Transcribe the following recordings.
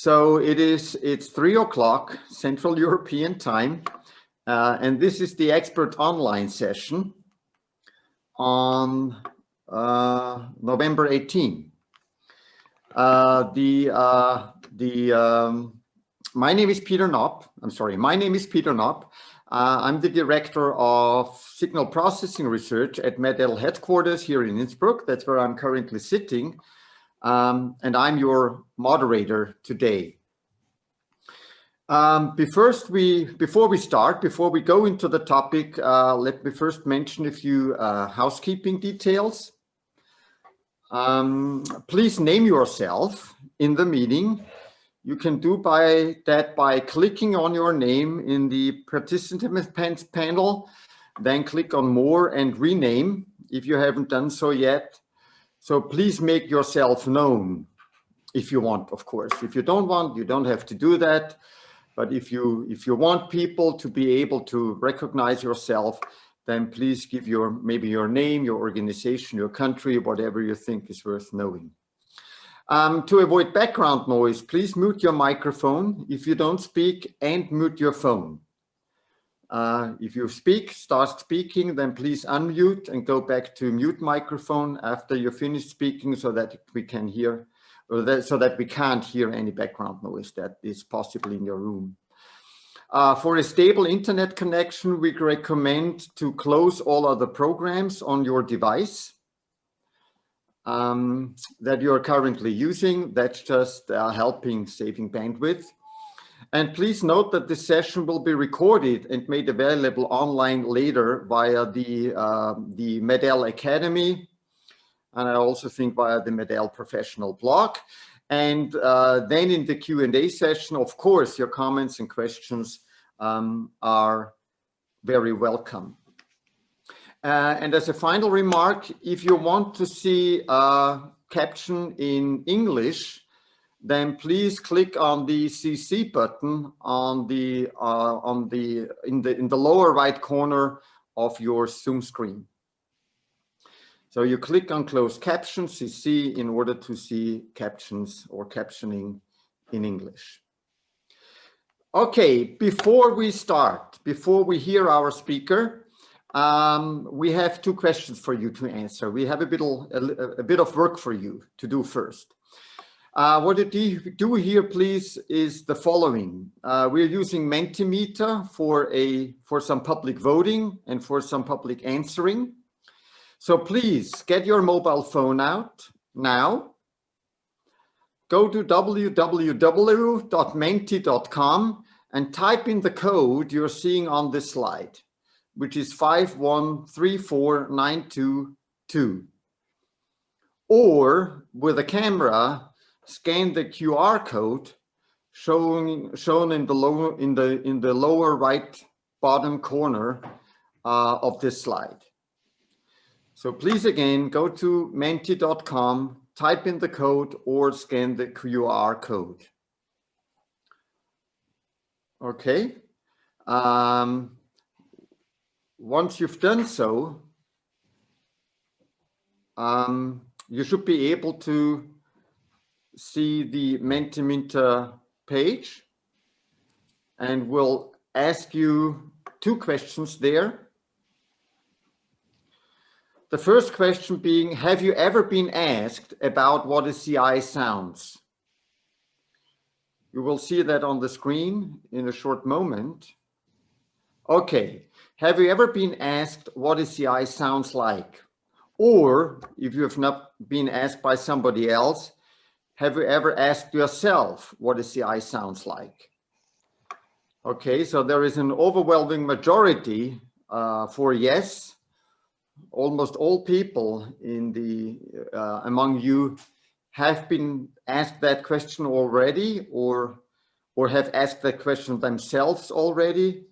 So it's 3 o'clock Central European time, and this is the ExpertsOnline session on November 18. My name is Peter Nopp. My name is Peter Nopp. I'm the director of signal processing research at MED-EL headquarters here in Innsbruck. That's where I'm currently sitting. And I'm your moderator today. Before we go into the topic, let me first mention a few housekeeping details. Please name yourself in the meeting. You can do that by clicking on your name in the participants panel, then click on more and rename if you haven't done so yet. So please make yourself known if you want, of course. If you don't want, you don't have to do that. But if you want people to be able to recognize yourself, then please give maybe your name, your organization, your country, whatever you think is worth knowing. To avoid background noise, please mute your microphone if you don't speak, and mute your phone. If you start speaking, then please unmute and go back to mute microphone after you finish speaking, so that we can hear, so that we can't hear any background noise that is possible in your room. For a stable internet connection, we recommend to close all other programs on your device that you are currently using. That's just helping saving bandwidth. And please note that this session will be recorded and made available online later via the MED-EL Academy, and I also think via the MED-EL professional blog. And then in the Q&A session, of course, your comments and questions are very welcome. And as a final remark, if you want to see a caption in English, then please click on the CC button in the lower right corner of your Zoom screen. So you click on closed captions, CC, in order to see captions or captioning in English. Okay, before we start, before we hear our speaker, we have two questions for you to answer. We have a bit of work for you to do first. What you do here, please, is the following. We're using Mentimeter for some public voting and for some public answering. So please get your mobile phone out now. Go to www.menti.com and type in the code you're seeing on this slide, which is 5134922. Or with a camera, scan the QR code shown in the lower right bottom corner of this slide. So please again, go to menti.com, type in the code or scan the QR code. Okay. Once you've done so, you should be able to see the Mentimeter page, and we'll ask you two questions there. The first question being, have you ever been asked about what a CI sounds? You will see that on the screen in a short moment. Okay, have you ever been asked what a CI sounds like? Or if you have not been asked by somebody else, have you ever asked yourself what a CI sounds like? Okay, so there is an overwhelming majority for yes. Almost all people among you have been asked that question already, or have asked that question themselves already,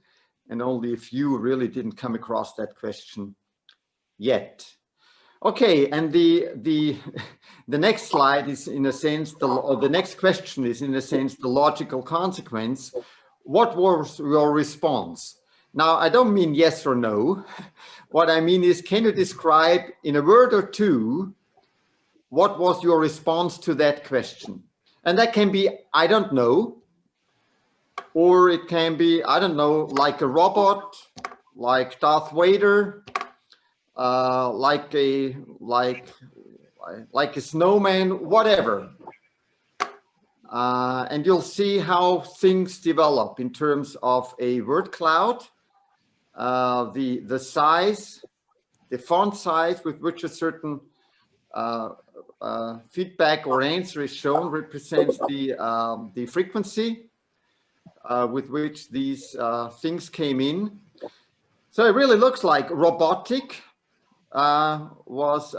and only a few really didn't come across that question yet. Okay, and the next slide is, in a sense, the next question is, in a sense, the logical consequence. What was your response? Now, I don't mean yes or no. What I mean is, can you describe in a word or two what was your response to that question? And that can be, I don't know, or it can be, I don't know, like a robot, like Darth Vader, like a snowman, whatever. And you'll see how things develop in terms of a word cloud, the size, the font size with which a certain feedback or answer is shown represents the frequency with which these things came in. So it really looks like robotic was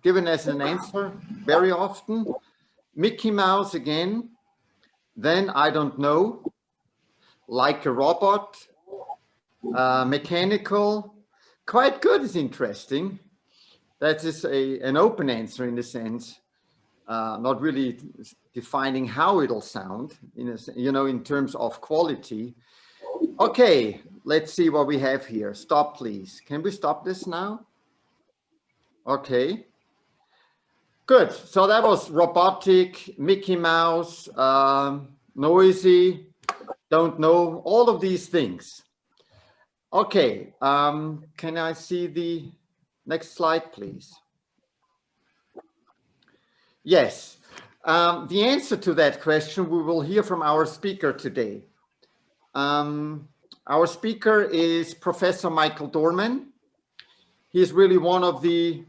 given as an answer very often. Mickey Mouse again, then I don't know, like a robot, mechanical, quite good is interesting. That is an open answer in the sense, not really defining how it'll sound, in terms of quality. Okay, let's see what we have here. Stop, please. Can we stop this now? Okay. Good. So that was robotic, Mickey Mouse, noisy, don't know, all of these things. Okay. Can I see the next slide, please? Yes. The answer to that question we will hear from our speaker today. Our speaker is Professor Michael Dorman. He is really one of the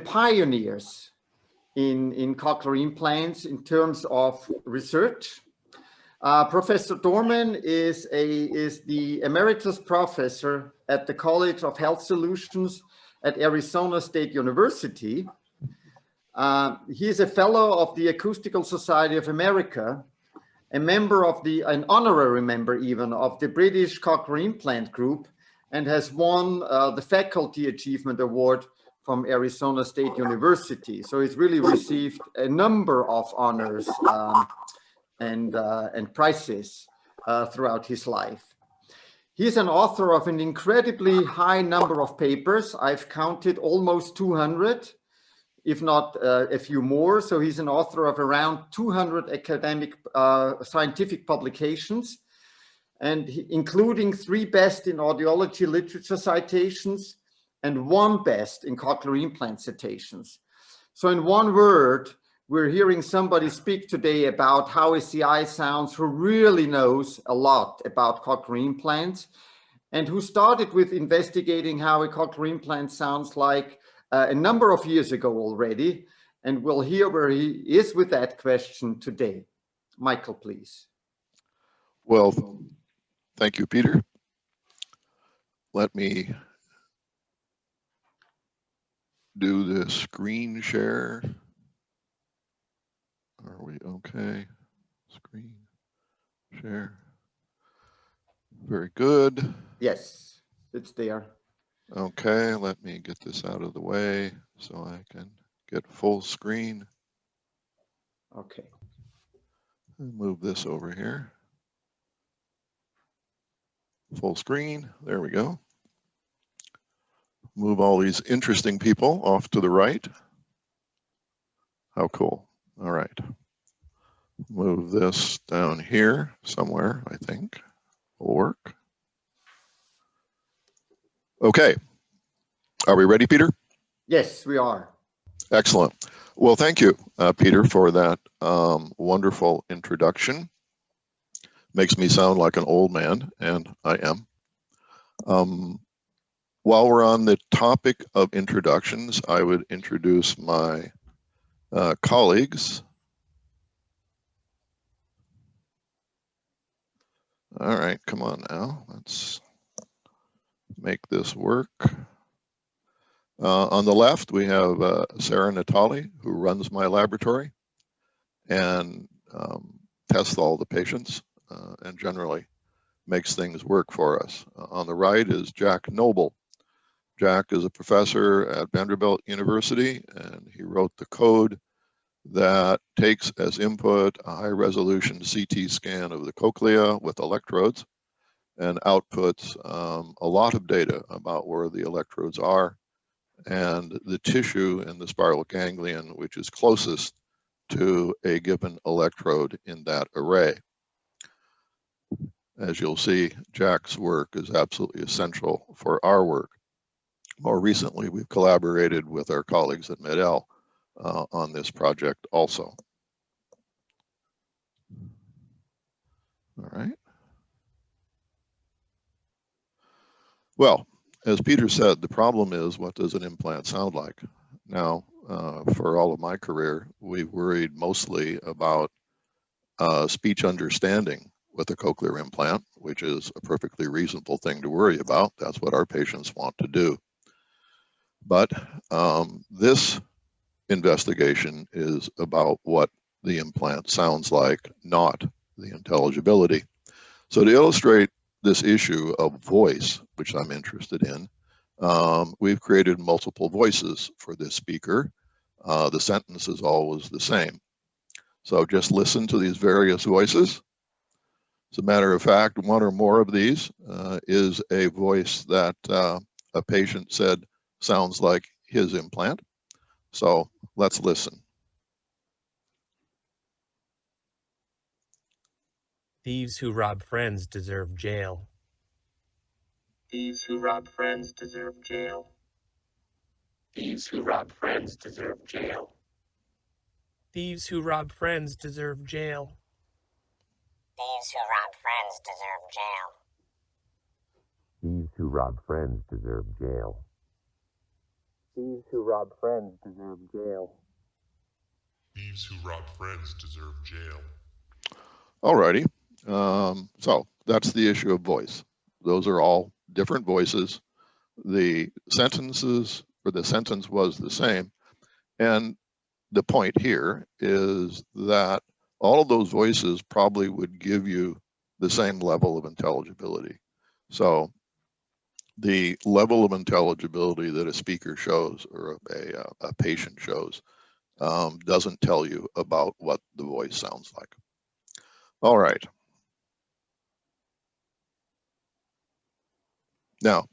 pioneers in cochlear implants in terms of research. Professor Dorman is the emeritus professor at the College of Health Solutions at Arizona State University. He is a fellow of the Acoustical Society of America, an honorary member even of the British Cochlear Implant Group, and has won the Faculty Achievement Award from Arizona State University. So he's really received a number of honors and prizes throughout his life. He's an author of an incredibly high number of papers. I've counted almost 200, if not a few more. So he's an author of around 200 academic scientific publications, and including 3 best in audiology literature citations and 1 best in cochlear implant citations. So in one word, we're hearing somebody speak today about how a CI sounds who really knows a lot about cochlear implants and who started with investigating how a cochlear implant sounds like a number of years ago already, and we'll hear where he is with that question today. Michael, please. Well, thank you, Peter. Let me do the screen share. Are we okay? Screen share. Very good. Yes, it's there. Okay, let me get this out of the way so I can get full screen. Okay. Move this over here. Full screen, there we go. Move all these interesting people off to the right. How cool, all right. Move this down here somewhere, I think will work. Okay, are we ready, Peter? Yes, we are. Excellent. Well, thank you, Peter, for that wonderful introduction. Makes me sound like an old man, and I am. While we're on the topic of introductions, I would introduce my colleagues. All right, come on now. Let's make this work. On the left, we have Sarah Natali, who runs my laboratory and tests all the patients and generally makes things work for us. On the right is Jack Noble. Jack is a professor at Vanderbilt University, and he wrote the code that takes as input a high-resolution CT scan of the cochlea with electrodes and outputs a lot of data about where the electrodes are and the tissue in the spiral ganglion, which is closest to a given electrode in that array. As you'll see, Jack's work is absolutely essential for our work. More recently, we've collaborated with our colleagues at MED-EL on this project also. All right. Well, as Peter said, the problem is, what does an implant sound like? Now, for all of my career, we've worried mostly about speech understanding with a cochlear implant, which is a perfectly reasonable thing to worry about. That's what our patients want to do. But this investigation is about what the implant sounds like, not the intelligibility. So to illustrate this issue of voice, which I'm interested in, we've created multiple voices for this speaker. The sentence is always the same. So just listen to these various voices. As a matter of fact, one or more of these is a voice that a patient said sounds like his implant. So let's listen. Thieves who rob friends deserve jail. Thieves who rob friends deserve jail. Thieves who rob friends deserve jail. Thieves who rob friends deserve jail. Thieves who rob friends deserve jail. Thieves who rob friends deserve jail. Thieves who rob friends deserve jail. Thieves who rob friends deserve jail. Alrighty, so that's the issue of voice. Those are all different voices. The sentences, or the sentence was the same. And the point here is that all of those voices probably would give you the same level of intelligibility. So the level of intelligibility that a speaker shows or a patient shows doesn't tell you about what the voice sounds like. All right. Now,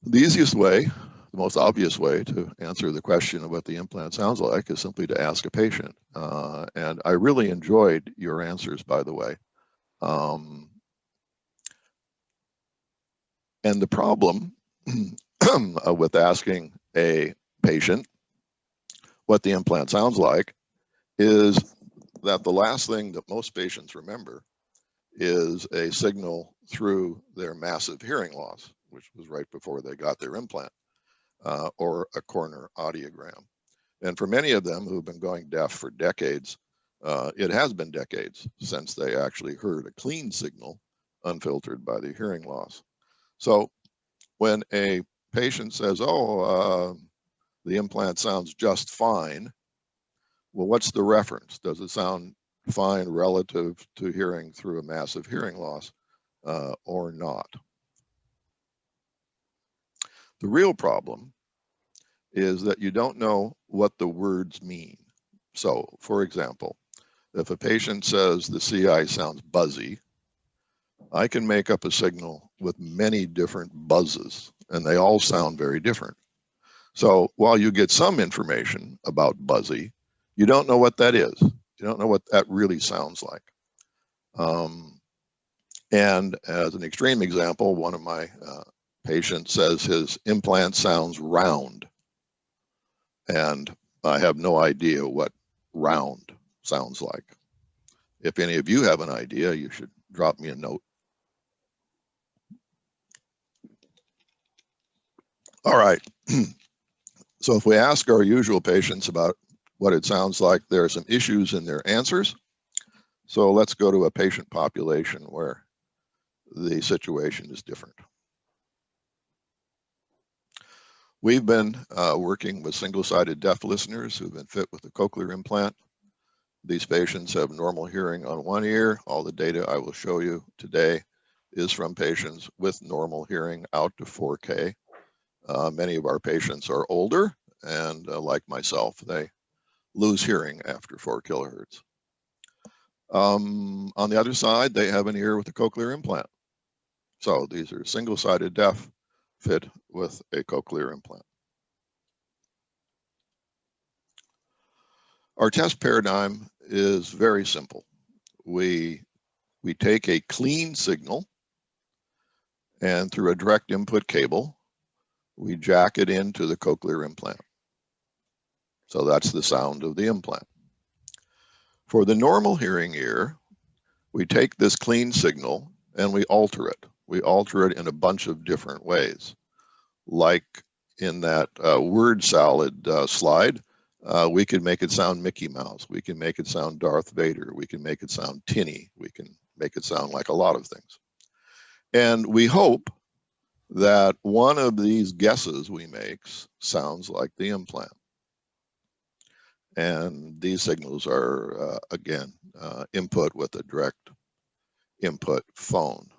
the easiest way, the most obvious way to answer the question of what the implant sounds like is simply to ask a patient. And I really enjoyed your answers, by the way. And the problem with asking a patient what the implant sounds like is that the last thing that most patients remember is a signal through their massive hearing loss, which was right before they got their implant, or a corner audiogram. And for many of them who've been going deaf for decades, it has been decades since they actually heard a clean signal unfiltered by the hearing loss. So when a patient says, oh, the implant sounds just fine, well, what's the reference? Does it sound fine relative to hearing through a massive hearing loss or not? The real problem is that you don't know what the words mean. So, for example, if a patient says the CI sounds buzzy, I can make up a signal with many different buzzes, and they all sound very different. So while you get some information about buzzy, you don't know what that is. You don't know what that really sounds like. And as an extreme example, one of my patients says his implant sounds round. And I have no idea what round sounds like. If any of you have an idea, you should drop me a note. All right. So if we ask our usual patients about what it sounds like, there are some issues in their answers. So let's go to a patient population where the situation is different. We've been working with single-sided deaf listeners who've been fit with a cochlear implant. These patients have normal hearing on one ear. All the data I will show you today is from patients with normal hearing out to 4K. Many of our patients are older, and like myself, they lose hearing after 4 kilohertz. On the other side, they have an ear with a cochlear implant. So these are single-sided deaf fit with a cochlear implant. Our test paradigm is very simple. We take a clean signal, and through a direct input cable, we jack it into the cochlear implant. So that's the sound of the implant. For the normal hearing ear, we take this clean signal and we alter it. We alter it in a bunch of different ways. Like in that word salad slide, we can make it sound Mickey Mouse. We can make it sound Darth Vader. We can make it sound tinny. We can make it sound like a lot of things. And we hope that one of these guesses we make sounds like the implant. And these signals are, again, input with a direct input phone.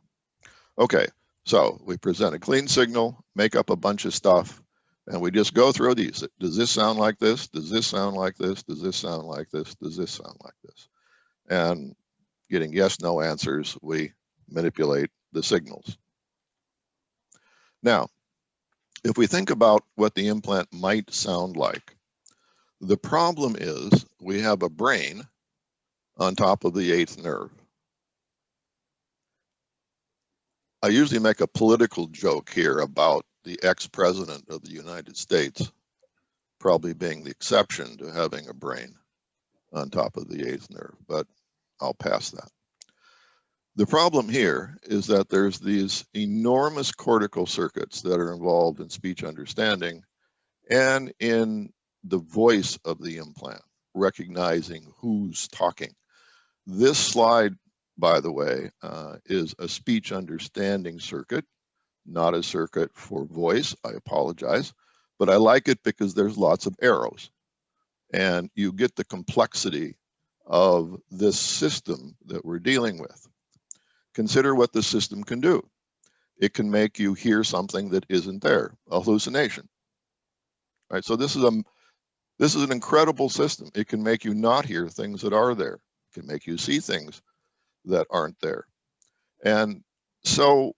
Okay, so we present a clean signal, make up a bunch of stuff, and we just go through these. Does this sound like this? Does this sound like this? Does this sound like this? Does this sound like this? And getting yes, no answers, we manipulate the signals. Now, if we think about what the implant might sound like, the problem is we have a brain on top of the 8th nerve. I usually make a political joke here about the ex-president of the United States probably being the exception to having a brain on top of the 8th nerve, but I'll pass that. The problem here is that there's these enormous cortical circuits that are involved in speech understanding and in the voice of the implant, recognizing who's talking. This slide, by the way, is a speech understanding circuit, not a circuit for voice. I apologize, but I like it because there's lots of arrows and you get the complexity of this system that we're dealing with. Consider what the system can do. It can make you hear something that isn't there, a hallucination. All right, so this is an incredible system. It can make you not hear things that are there. It can make you see things that aren't there. And so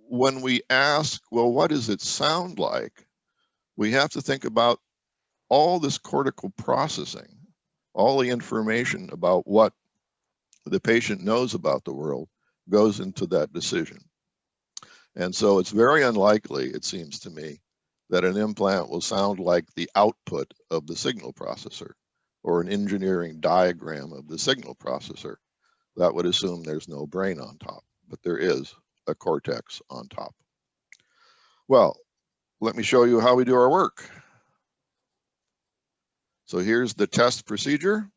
when we ask, well, what does it sound like? We have to think about all this cortical processing, all the information about what the patient knows about the world goes into that decision. And so it's very unlikely, it seems to me, that an implant will sound like the output of the signal processor or an engineering diagram of the signal processor. That would assume there's no brain on top, but there is a cortex on top. Well, let me show you how we do our work. So here's the test procedure.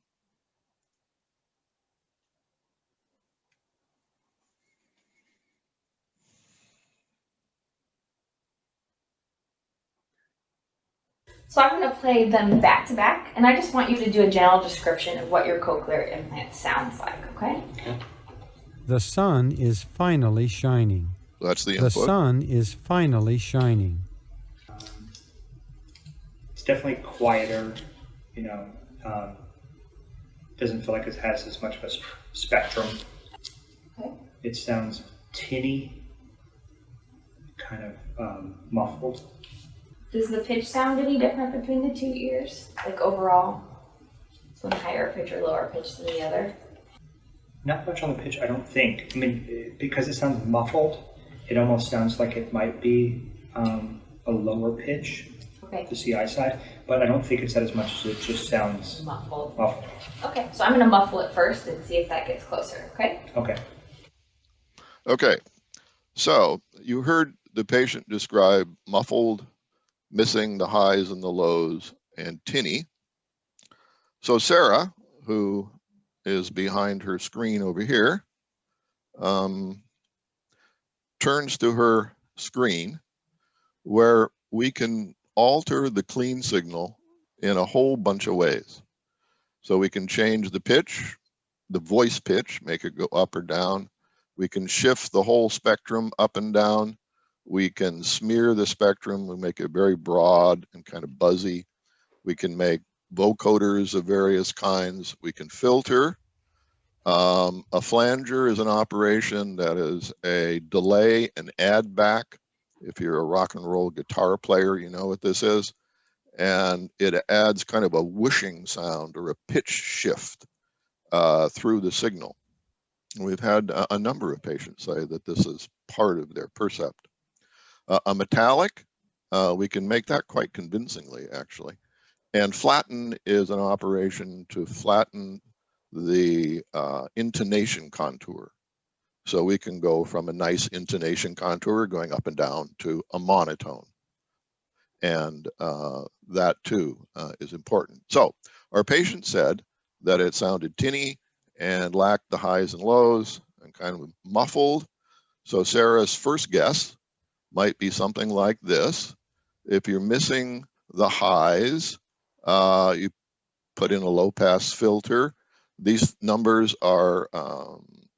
So I'm going to play them back to back, and I just want you to do a general description of what your cochlear implant sounds like, okay? The sun is finally shining. That's the input. The sun is finally shining. It's definitely quieter, doesn't feel like it has as much of a spectrum. Okay. It sounds tinny, kind of muffled. Does the pitch sound any different between the two ears? Like overall? Is one higher pitch or lower pitch than the other? Not much on the pitch, I don't think. I mean, because it sounds muffled, it almost sounds like it might be a lower pitch, okay, the CI side, but I don't think it's that as much as it just sounds muffled. muffled. Okay, so I'm going to muffle it first and see if that gets closer, okay? Okay. Okay, so you heard the patient describe muffled, missing the highs and the lows, and tinny. So Sarah, who is behind her screen over here, turns to her screen where we can alter the clean signal in a whole bunch of ways. So we can change the pitch, the voice pitch, make it go up or down. We can shift the whole spectrum up and down. We can smear the spectrum and make it very broad and kind of buzzy. We can make vocoders of various kinds. We can filter. A flanger is an operation that is a delay and add back. If you're a rock and roll guitar player, you know what this is. and it adds kind of a whooshing sound or a pitch shift through the signal. We've had a number of patients say that this is part of their percept. A metallic, we can make that quite convincingly, actually. And flatten is an operation to flatten the intonation contour. So we can go from a nice intonation contour going up and down to a monotone. And that too is important. So our patient said that it sounded tinny and lacked the highs and lows and kind of muffled. So Sarah's first guess might be something like this. If you're missing the highs, you put in a low pass filter. These numbers are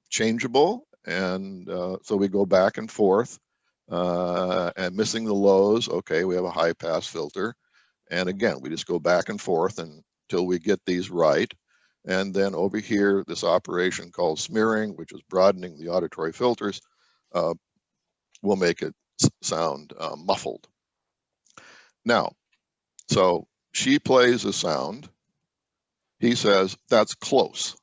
changeable, and so we go back and forth. And missing the lows, okay, we have a high pass filter. And again, we just go back and forth until we get these right. And then over here, this operation called smearing, which is broadening the auditory filters, will make it sound muffled. Now, so she plays a sound. He says, that's close.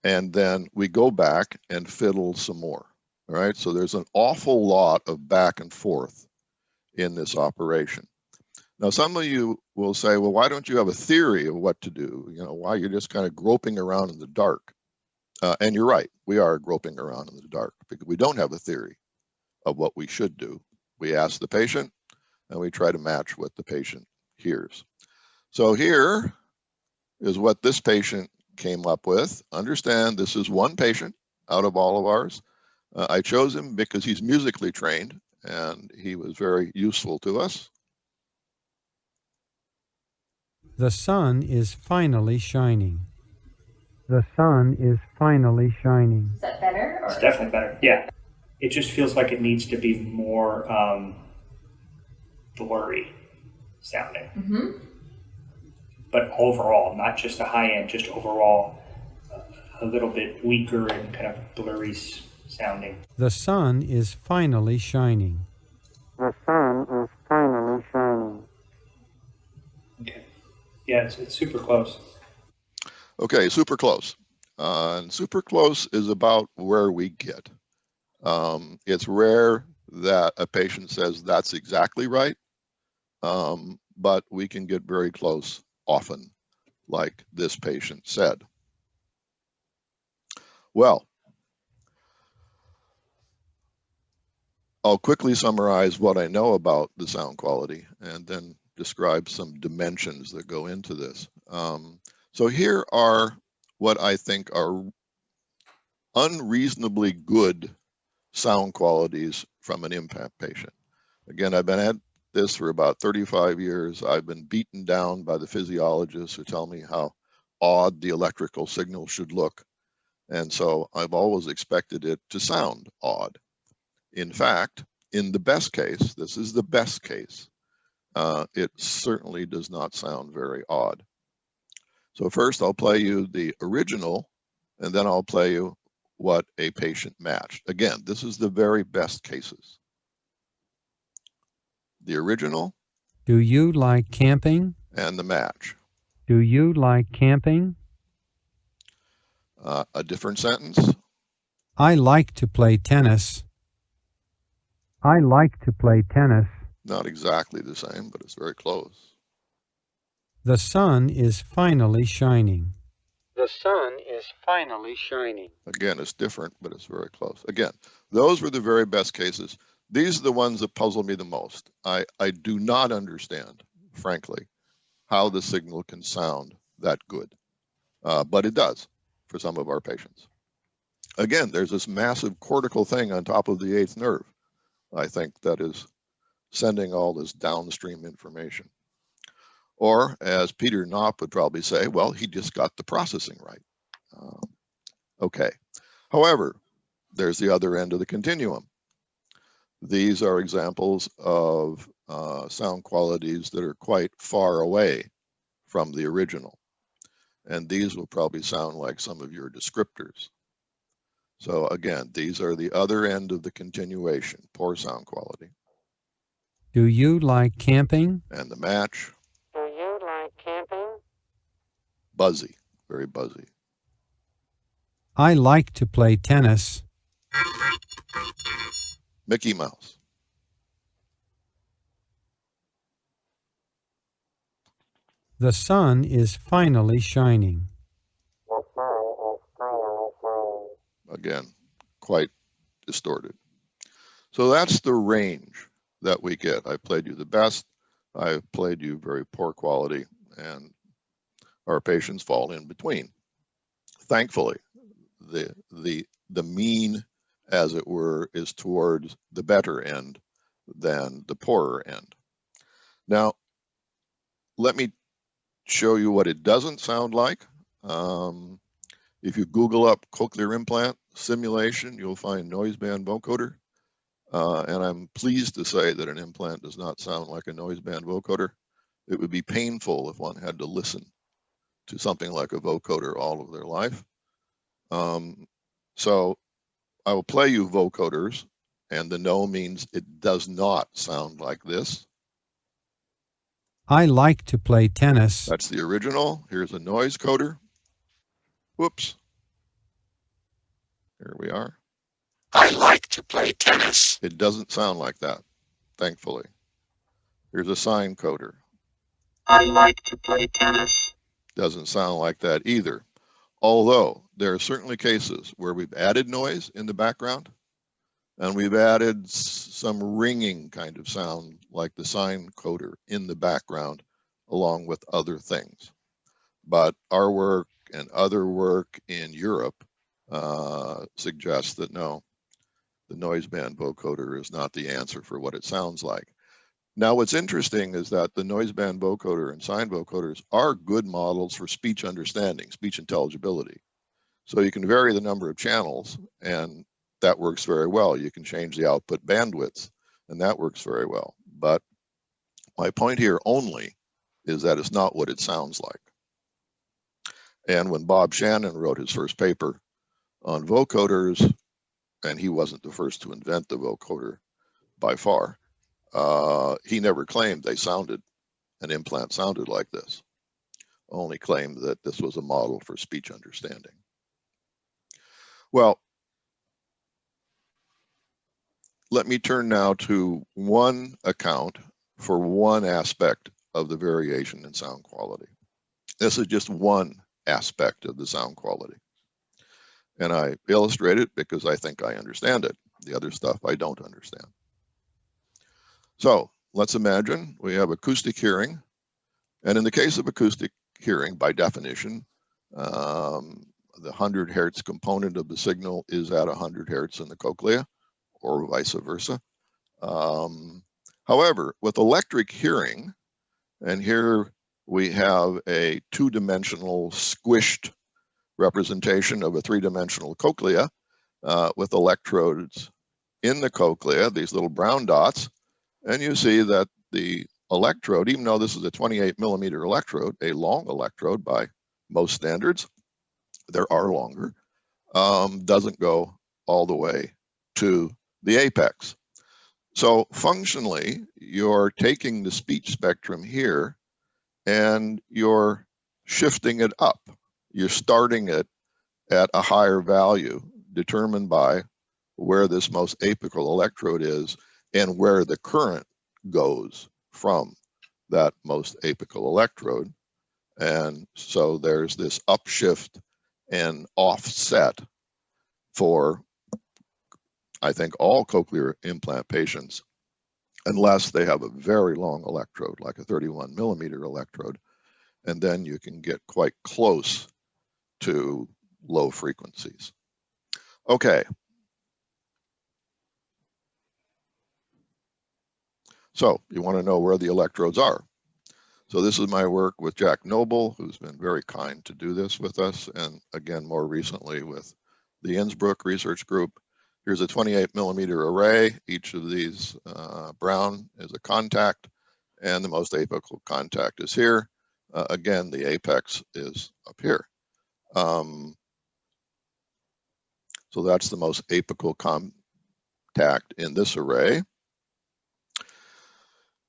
And then we go back and fiddle some more. All right, so there's an awful lot of back and forth in this operation. Now, some of you will say, well, why don't you have a theory of what to do? You know, why you're just kind of groping around in the dark. And you're right, we are groping around in the dark because we don't have a theory of what we should do. We ask the patient and we try to match what the patient hears. So here is what this patient came up with. Understand, this is one patient out of all of ours. I chose him because he's musically trained and he was very useful to us. The sun is finally shining. The sun is finally shining. Is that better? Or? It's definitely better. Yeah. It just feels like it needs to be more blurry sounding. Mm-hmm. But overall, not just the high end, just overall a little bit weaker and kind of blurry sounding. The sun is finally shining. The sun is finally shining. Okay. Yeah, it's super close. Okay, super close. And super close is about where we get. It's rare that a patient says that's exactly right, but we can get very close often, like this patient said. Well, I'll quickly summarize what I know about the sound quality and then describe some dimensions that go into this. So here are what I think are unreasonably good sound qualities from an implant patient. Again, I've been at this for about 35 years. I've been beaten down by the physiologists who tell me how odd the electrical signal should look. And so I've always expected it to sound odd. In fact, in the best case, this is the best case, it certainly does not sound very odd. So first I'll play you the original, and then I'll play you what a patient matched. Again, this is the very best cases. The original. Do you like camping? And the match. Do you like camping? A different sentence. I like to play tennis. I like to play tennis. Not exactly the same, but it's very close. The sun is finally shining. The sun is finally shining. Again, it's different, but it's very close. Again, those were the very best cases. These are the ones that puzzle me the most. I do not understand, frankly, how the signal can sound that good, but it does for some of our patients. Again, there's this massive cortical thing on top of the eighth nerve, I think, that is sending all this downstream information. Or, as Peter Nopp would probably say, well, he just got the processing right. Okay. However, there's the other end of the continuum. These are examples of sound qualities that are quite far away from the original. And these will probably sound like some of your descriptors. So again, these are the other end of the continuation, poor sound quality. Do you like camping? And the match, Do you like camping? buzzy, very buzzy. I like to play tennis. Mickey Mouse. The sun is finally shining. The sun is finally shining. Again, quite distorted. So that's the range that we get. I played you the best. I've played you very poor quality, and our patients fall in between. Thankfully, the mean, as it were, is towards the better end than the poorer end. Now, let me show you what it doesn't sound like. If you Google up cochlear implant simulation, you'll find noiseband vocoder. And I'm pleased to say that an implant does not sound like a noiseband vocoder. It would be painful if one had to listen to something like a vocoder all of their life. So I will play you vocoders, and the no means it does not sound like this. I like to play tennis. That's the original. Here's a noise coder. Whoops. Here we are. I like to play tennis. It doesn't sound like that, thankfully. Here's a sine coder. I like to play tennis. Doesn't sound like that either. Although there are certainly cases where we've added noise in the background and we've added some ringing kind of sound like the sine coder in the background along with other things. But our work and other work in Europe suggests that no, the noiseband vocoder is not the answer for what it sounds like. Now, what's interesting is that the noiseband vocoder and sine vocoders are good models for speech understanding, speech intelligibility. So you can vary the number of channels, and that works very well. You can change the output bandwidths, and that works very well. But my point here only is that it's not what it sounds like. And when Bob Shannon wrote his first paper on vocoders, and he wasn't the first to invent the vocoder by far, he never claimed an implant sounded like this, only claimed that this was a model for speech understanding. Well, let me turn now to one account for one aspect of the variation in sound quality. This is just one aspect of the sound quality. And I illustrate it because I think I understand it. The other stuff I don't understand. So let's imagine we have acoustic hearing. And in the case of acoustic hearing, by definition, the 100 hertz component of the signal is at 100 hertz in the cochlea, or vice versa. However, with electric hearing, and here we have a two-dimensional squished representation of a three-dimensional cochlea with electrodes in the cochlea, these little brown dots, and you see that the electrode, even though this is a 28 millimeter electrode, a long electrode by most standards, there are longer, doesn't go all the way to the apex. So functionally, you're taking the speech spectrum here and you're shifting it up. You're starting it at a higher value determined by where this most apical electrode is and where the current goes from that most apical electrode. And so there's this upshift and offset for, I think, all cochlear implant patients, unless they have a very long electrode, like a 31 millimeter electrode, and then you can get quite close to low frequencies. Okay. So you want to know where the electrodes are. So this is my work with Jack Noble, who's been very kind to do this with us, and again, more recently with the Innsbruck Research Group. Here's a 28 millimeter array. Each of these brown is a contact, and the most apical contact is here. Again, the apex is up here. So that's the most apical contact in this array.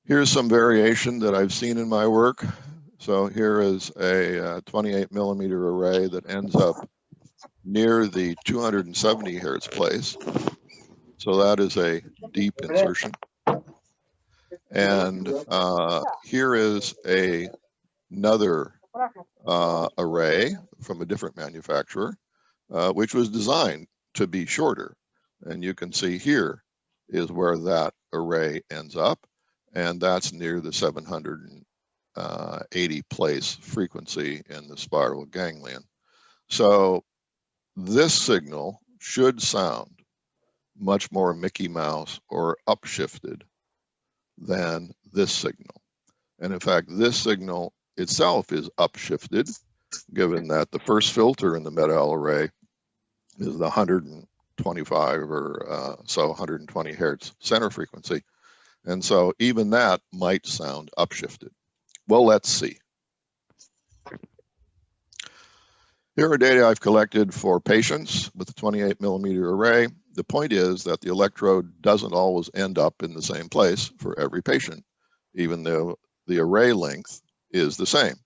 Here's some variation that I've seen in my work. So here is a 28 millimeter array that ends up near the 270 hertz place. So that is a deep insertion. And here is another array from a different manufacturer, which was designed to be shorter. And you can see here is where that array ends up. And that's near the 780 place frequency in the spiral ganglion. So this signal should sound much more Mickey Mouse or upshifted than this signal. And in fact, this signal itself is upshifted, given that the first filter in the Med-El array is the 125 or so 120 hertz center frequency. And so even that might sound upshifted. Well, let's see. Here are data I've collected for patients with the 28 millimeter array. The point is that the electrode doesn't always end up in the same place for every patient, even though the array length is the same.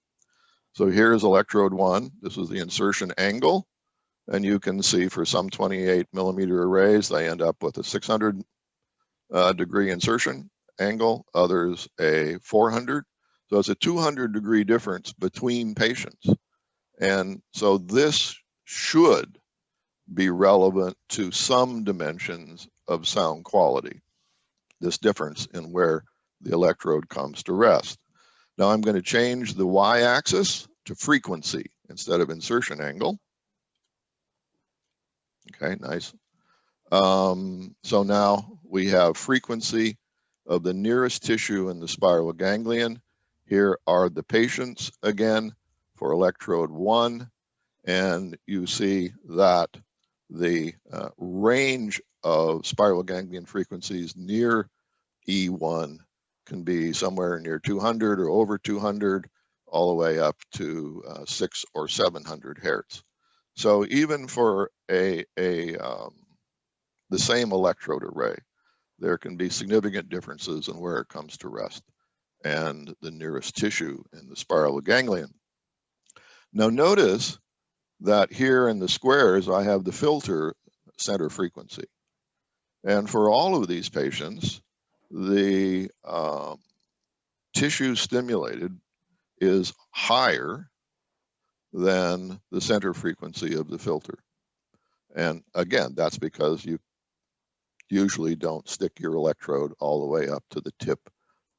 So here's electrode 1. This is the insertion angle. And you can see for some 28 millimeter arrays, they end up with a 600 degree insertion angle, others a 400. So it's a 200 degree difference between patients. And so this should be relevant to some dimensions of sound quality, this difference in where the electrode comes to rest. Now I'm going to change the y-axis to frequency instead of insertion angle. Okay, nice. So now we have frequency of the nearest tissue in the spiral ganglion. Here are the patients again for electrode 1, and you see that the range of spiral ganglion frequencies near E1 can be somewhere near 200 or over 200, all the way up to 600 or 700 hertz. So even for the same electrode array, there can be significant differences in where it comes to rest and the nearest tissue in the spiral ganglion. Now notice that here in the squares, I have the filter center frequency. And for all of these patients, the tissue stimulated is higher than the center frequency of the filter. And again, that's because you usually don't stick your electrode all the way up to the tip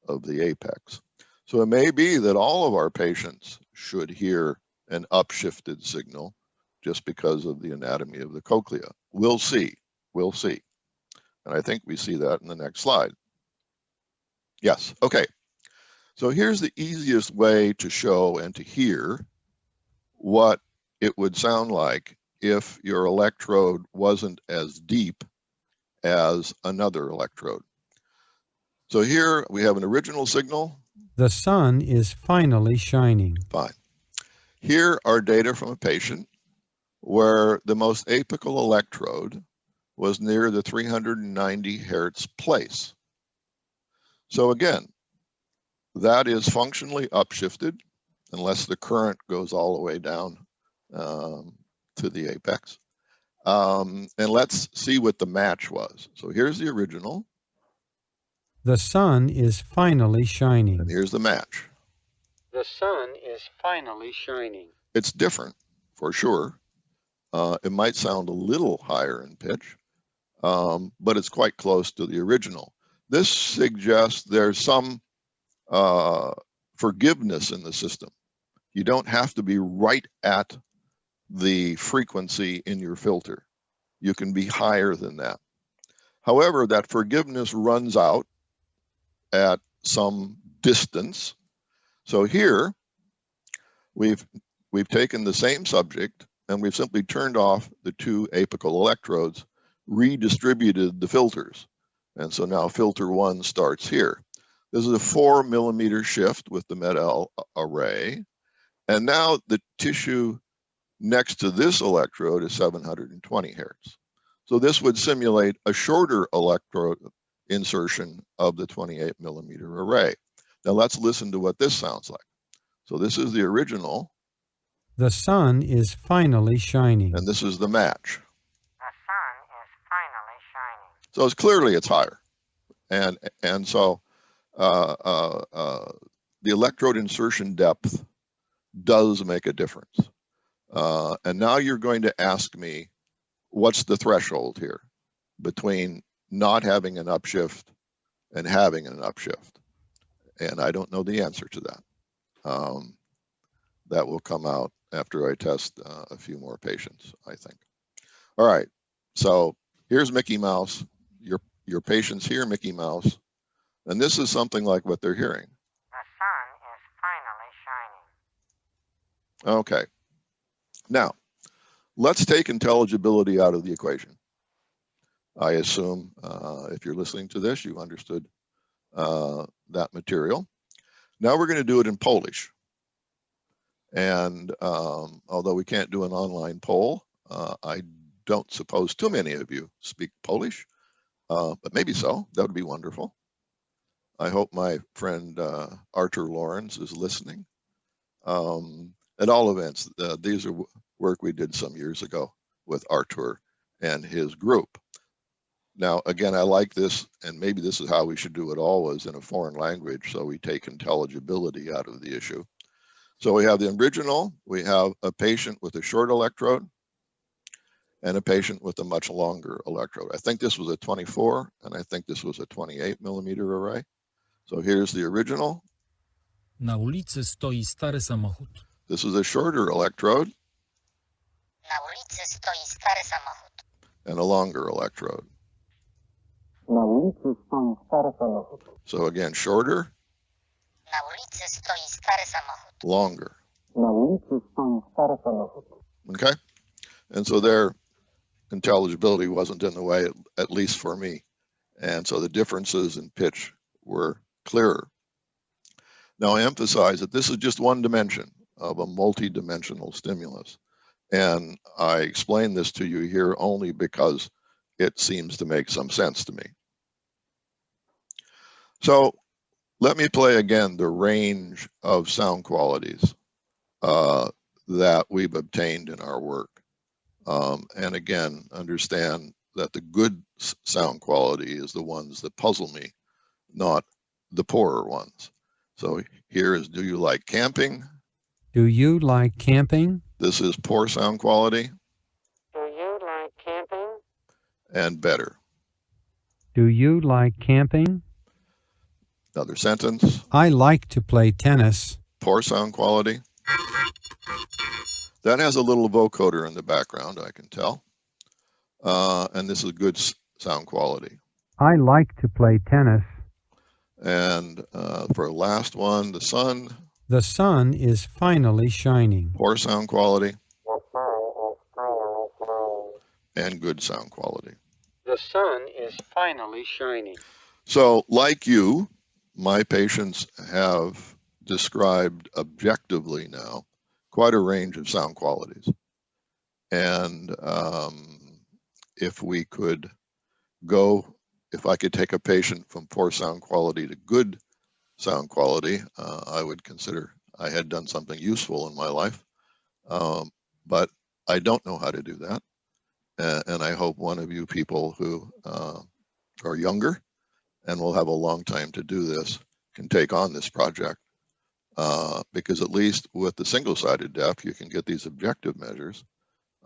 of the apex. So it may be that all of our patients should hear an upshifted signal just because of the anatomy of the cochlea. We'll see, we'll see. And I think we see that in the next slide. Yes, okay. So here's the easiest way to show and to hear what it would sound like if your electrode wasn't as deep as another electrode. So here we have an original signal. The sun is finally shining. Fine. Here are data from a patient where the most apical electrode was near the 390 hertz place. So again, that is functionally upshifted unless the current goes all the way down to the apex. And let's see what the match was. So here's the original. The sun is finally shining. And here's the match. The sun is finally shining. It's different for sure. It might sound a little higher in pitch, but it's quite close to the original. This suggests there's some forgiveness in the system. You don't have to be right at the frequency in your filter. You can be higher than that. However, that forgiveness runs out at some distance. So here, we've taken the same subject and we've simply turned off the two apical electrodes, redistributed the filters. And so now filter 1 starts here. This is a 4 millimeter shift with the Med-El array. And now the tissue next to this electrode is 720 hertz. So this would simulate a shorter electrode insertion of the 28 millimeter array. Now let's listen to what this sounds like. So this is the original. The sun is finally shining. And this is the match. The sun is finally shining. So it's higher. And so the electrode insertion depth does make a difference. And now you're going to ask me, what's the threshold here between not having an upshift and having an upshift? And I don't know the answer to that. That will come out after I test a few more patients, I think. All right, so here's Mickey Mouse. Your patients hear Mickey Mouse, and this is something like what they're hearing. The sun is finally shining. Okay, now let's take intelligibility out of the equation. I assume if you're listening to this, you've understood that material. Now we're going to do it in Polish. And although we can't do an online poll, I don't suppose too many of you speak Polish, but maybe so. That would be wonderful. I hope my friend Artur Lawrence is listening. At all events, these are work we did some years ago with Artur and his group. Now, again, I like this, and maybe this is how we should do it always in a foreign language, so we take intelligibility out of the issue. So we have the original, we have a patient with a short electrode and a patient with a much longer electrode. I think this was a 24, and I think this was a 28 millimeter array. So here's the original. Na ulicy stoi stary samochód. This is a shorter electrode. Na ulicy stoi stary samochód. And a longer electrode. Na ulicy stoi stary samochód. So again, shorter. Na ulicy stoi stary samochód. Longer. Na ulicy stoi stary samochód. Okay, and so their intelligibility wasn't in the way, at least for me. And so the differences in pitch were clearer. Now I emphasize that this is just one dimension of a multi-dimensional stimulus. And I explain this to you here only because it seems to make some sense to me. So let me play again the range of sound qualities that we've obtained in our work. And again, understand that the good sound quality is the ones that puzzle me, not the poorer ones. So here is, do you like camping? Do you like camping? This is poor sound quality. Do you like camping? And better. Do you like camping? Another sentence. I like to play tennis. Poor sound quality. That has a little vocoder in the background, I can tell. And this is good sound quality. I like to play tennis. And for the last one, the sun. The sun is finally shining. Poor sound quality. The sun is finally shining. And good sound quality. The sun is finally shining. So, like you, my patients have described objectively now quite a range of sound qualities. And if we could go, if I could take a patient from poor sound quality to good sound quality, I would consider I had done something useful in my life. But I don't know how to do that. And I hope one of you people who are younger and will have a long time to do this can take on this project. Because at least with the single-sided depth, you can get these objective measures.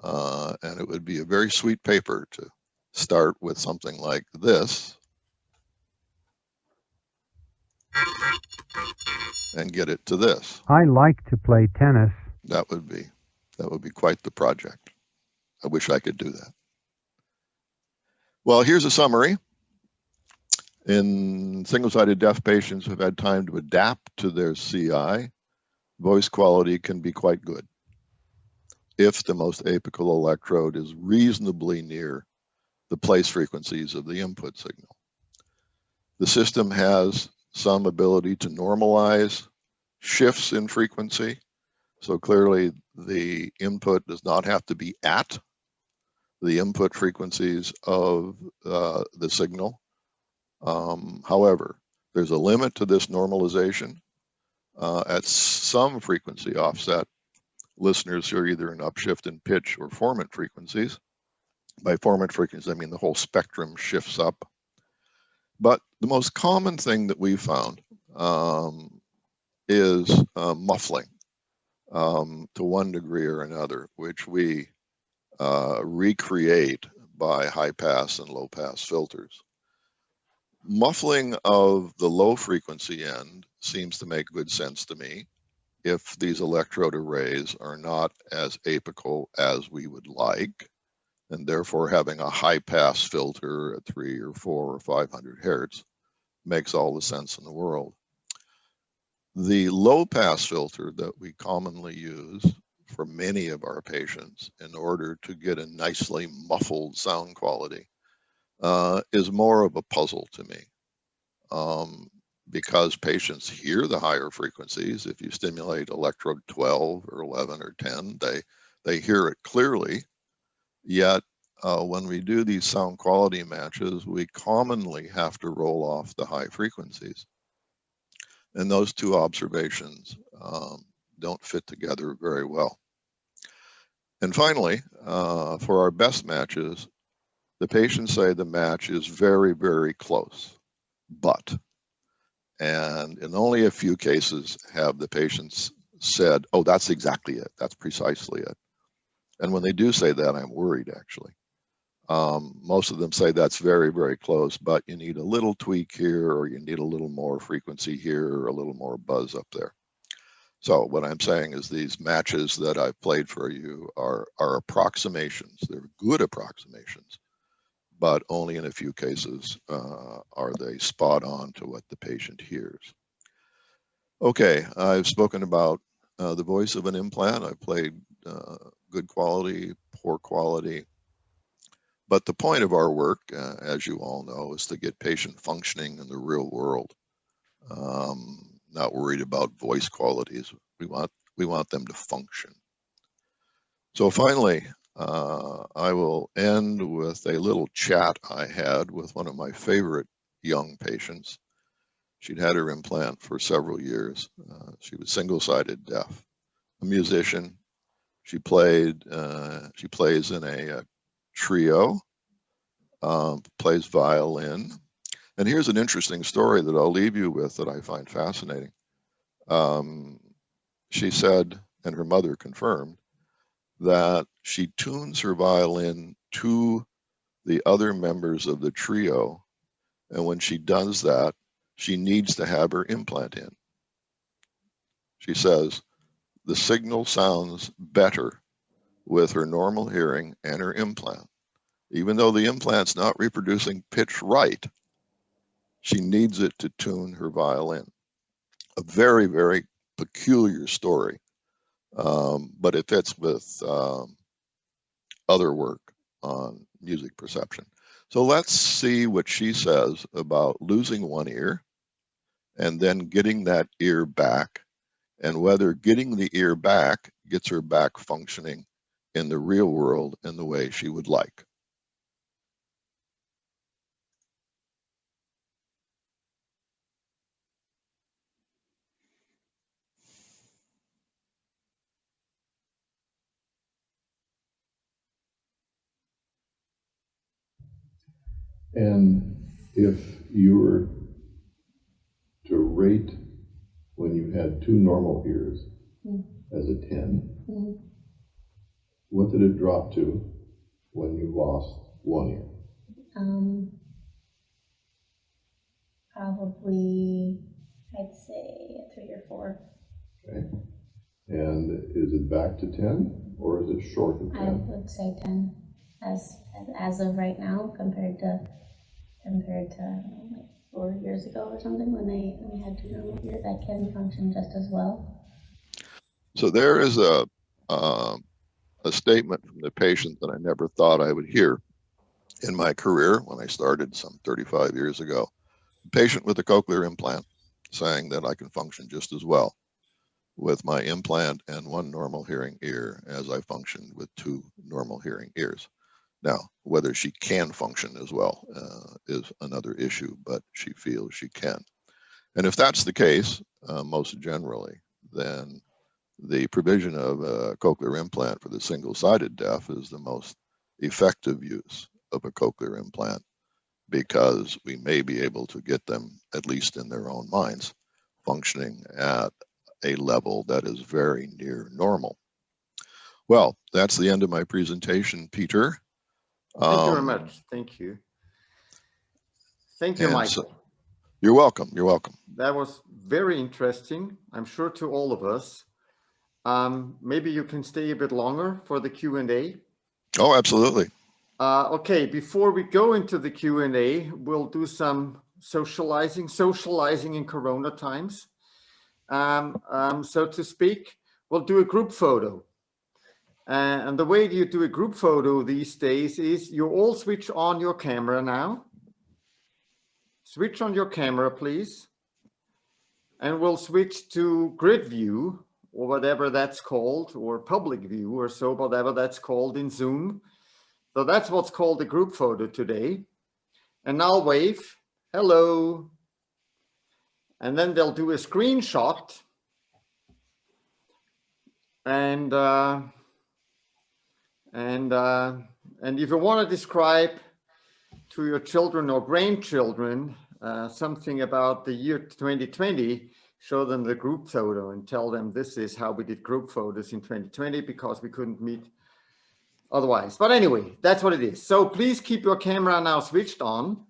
And it would be a very sweet paper to start with something like this and get it to this. I like to play tennis. That would be quite the project. I wish I could do that. Well, here's a summary. In single-sided deaf patients who've had time to adapt to their CI, voice quality can be quite good if the most apical electrode is reasonably near the place frequencies of the input signal. The system has some ability to normalize shifts in frequency. So clearly the input does not have to be at the input frequencies of the signal. However, there's a limit to this normalization. At some frequency offset, listeners hear either an upshift in pitch or formant frequencies. By formant frequencies, I mean the whole spectrum shifts up. But the most common thing that we found is muffling to one degree or another, which we recreate by high pass and low pass filters. Muffling of the low frequency end seems to make good sense to me if these electrode arrays are not as apical as we would like, and therefore having a high pass filter at 3 or 4 or 500 hertz makes all the sense in the world. The low pass filter that we commonly use for many of our patients in order to get a nicely muffled sound quality is more of a puzzle to me. Because patients hear the higher frequencies. If you stimulate electrode 12 or 11 or 10, they hear it clearly. Yet when we do these sound quality matches, we commonly have to roll off the high frequencies. And those two observations don't fit together very well. And finally, for our best matches, the patients say the match is very, very close, but. And in only a few cases have the patients said, oh, that's exactly it. That's precisely it. And when they do say that, I'm worried, actually. Most of them say that's very, very close, but you need a little tweak here, or you need a little more frequency here, or a little more buzz up there. So what I'm saying is these matches that I've played for you are approximations. They're good approximations, but only in a few cases are they spot on to what the patient hears. Okay, I've spoken about the voice of an implant. I've played good quality, poor quality. But the point of our work, as you all know, is to get patient functioning in the real world. Not worried about voice qualities. We want them to function. So finally, I will end with a little chat I had with one of my favorite young patients. She'd had her implant for several years. She was single-sided deaf, a musician. She plays in a trio, plays violin. And here's an interesting story that I'll leave you with that I find fascinating. She said, and her mother confirmed, that she tunes her violin to the other members of the trio. And when she does that, she needs to have her implant in. She says, the signal sounds better with her normal hearing and her implant. Even though the implant's not reproducing pitch right, she needs it to tune her violin. A very, very peculiar story, but it fits with other work on music perception. So let's see what she says about losing one ear and then getting that ear back, and whether getting the ear back gets her back functioning in the real world in the way she would like. And if you were to rate when you had two normal ears as a 10, what did it drop to when you lost one ear? Probably, I'd say a 3 or 4. Okay. And is it back to 10 or is it short of 10? I would say 10 as of right now compared to I don't know, like 4 years ago or something when we had two normal ears that can function just as well. So there is a statement from the patient that I never thought I would hear in my career when I started some 35 years ago. A patient with a cochlear implant saying that I can function just as well with my implant and one normal hearing ear as I functioned with two normal hearing ears. Now, whether she can function as well is another issue, but she feels she can. And if that's the case, most generally, then the provision of a cochlear implant for the single-sided deaf is the most effective use of a cochlear implant, because we may be able to get them, at least in their own minds, functioning at a level that is very near normal. Well, that's the end of my presentation, Peter. Thank you very much. Thank you. Thank you, Michael. So, you're welcome. You're welcome. That was very interesting, I'm sure, to all of us. Maybe you can stay a bit longer for the Q&A. Oh, absolutely. Okay, before we go into the Q&A, we'll do some socializing in Corona times. So to speak, we'll do a group photo. And the way you do a group photo these days is you all switch on your camera now. Switch on your camera, please. And we'll switch to grid view, or whatever that's called, or public view, or so, whatever that's called in Zoom. So that's what's called a group photo today. And now wave, hello. And then they'll do a screenshot. And if you want to describe to your children or grandchildren something about the year 2020, show them the group photo and tell them this is how we did group photos in 2020 because we couldn't meet otherwise. But anyway, that's what it is. So please keep your camera now switched on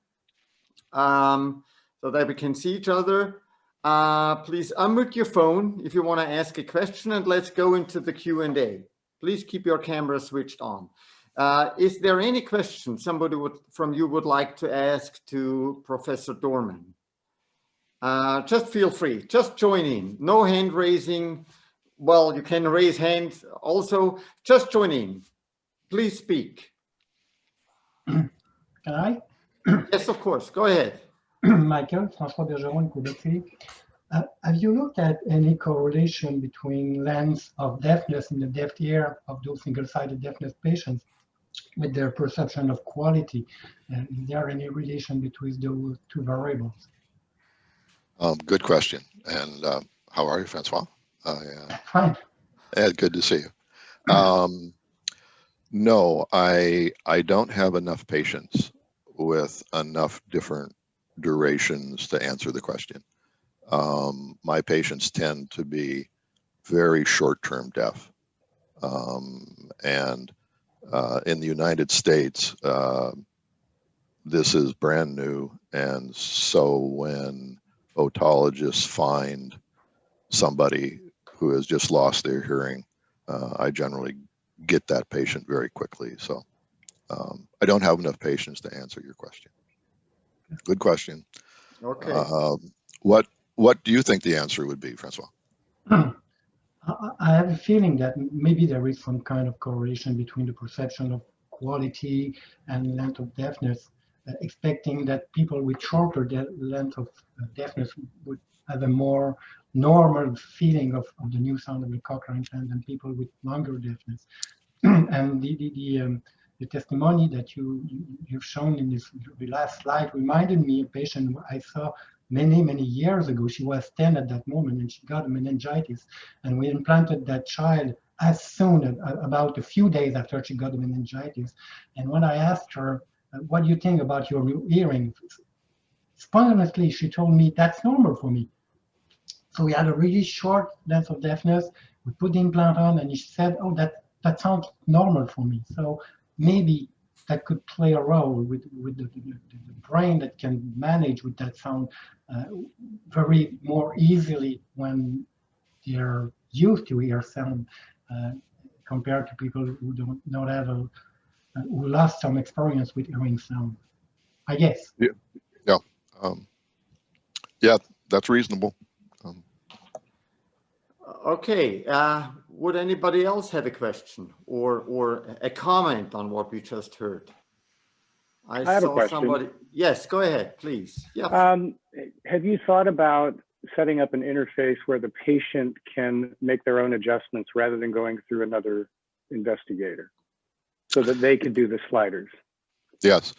so that we can see each other. Please unmute your phone if you want to ask a question, and let's go into the Q&A. Please keep your camera switched on. Is there any question somebody from you would like to ask to Professor Dorman? Just feel free, just join in. No hand raising. Well, you can raise hands also. Just join in. Please speak. Can I? Yes, of course. Go ahead. Michael, François Bergeron, Quebec. Have you looked at any correlation between length of deafness in the deaf ear of those single-sided deafness patients with their perception of quality? And is there any relation between those two variables? Good question. And how are you, Francois? Fine. Good to see you. No, I don't have enough patients with enough different durations to answer the question. My patients tend to be very short-term deaf. And in the United States, this is brand new. And so when otologists find somebody who has just lost their hearing, I generally get that patient very quickly. So I don't have enough patients to answer your question. Good question. Okay. What do you think the answer would be, Francois? I have a feeling that maybe there is some kind of correlation between the perception of quality and length of deafness, expecting that people with shorter length of deafness would have a more normal feeling of the new sound of the cochlear implant than people with longer deafness. And the testimony that you've shown in the last slide reminded me of a patient I saw many years ago. She was 10 at that moment and she got a meningitis, and we implanted that child as soon about a few days after she got the meningitis. And when I asked her, what do you think about your new hearing? Spontaneously, she told me, that's normal for me. So we had a really short length of deafness. We put the implant on and she said, oh, that sounds normal for me. So maybe that could play a role with the brain that can manage with that sound very more easily when they're used to hear sound compared to people who do not have who lost some experience with hearing sound, I guess. Yeah, that's reasonable. Okay, would anybody else have a question or a comment on what we just heard? I have a question. Somebody. Yes, go ahead, please. Yeah. Have you thought about setting up an interface where the patient can make their own adjustments rather than going through another investigator? so that they could do the sliders. Yes.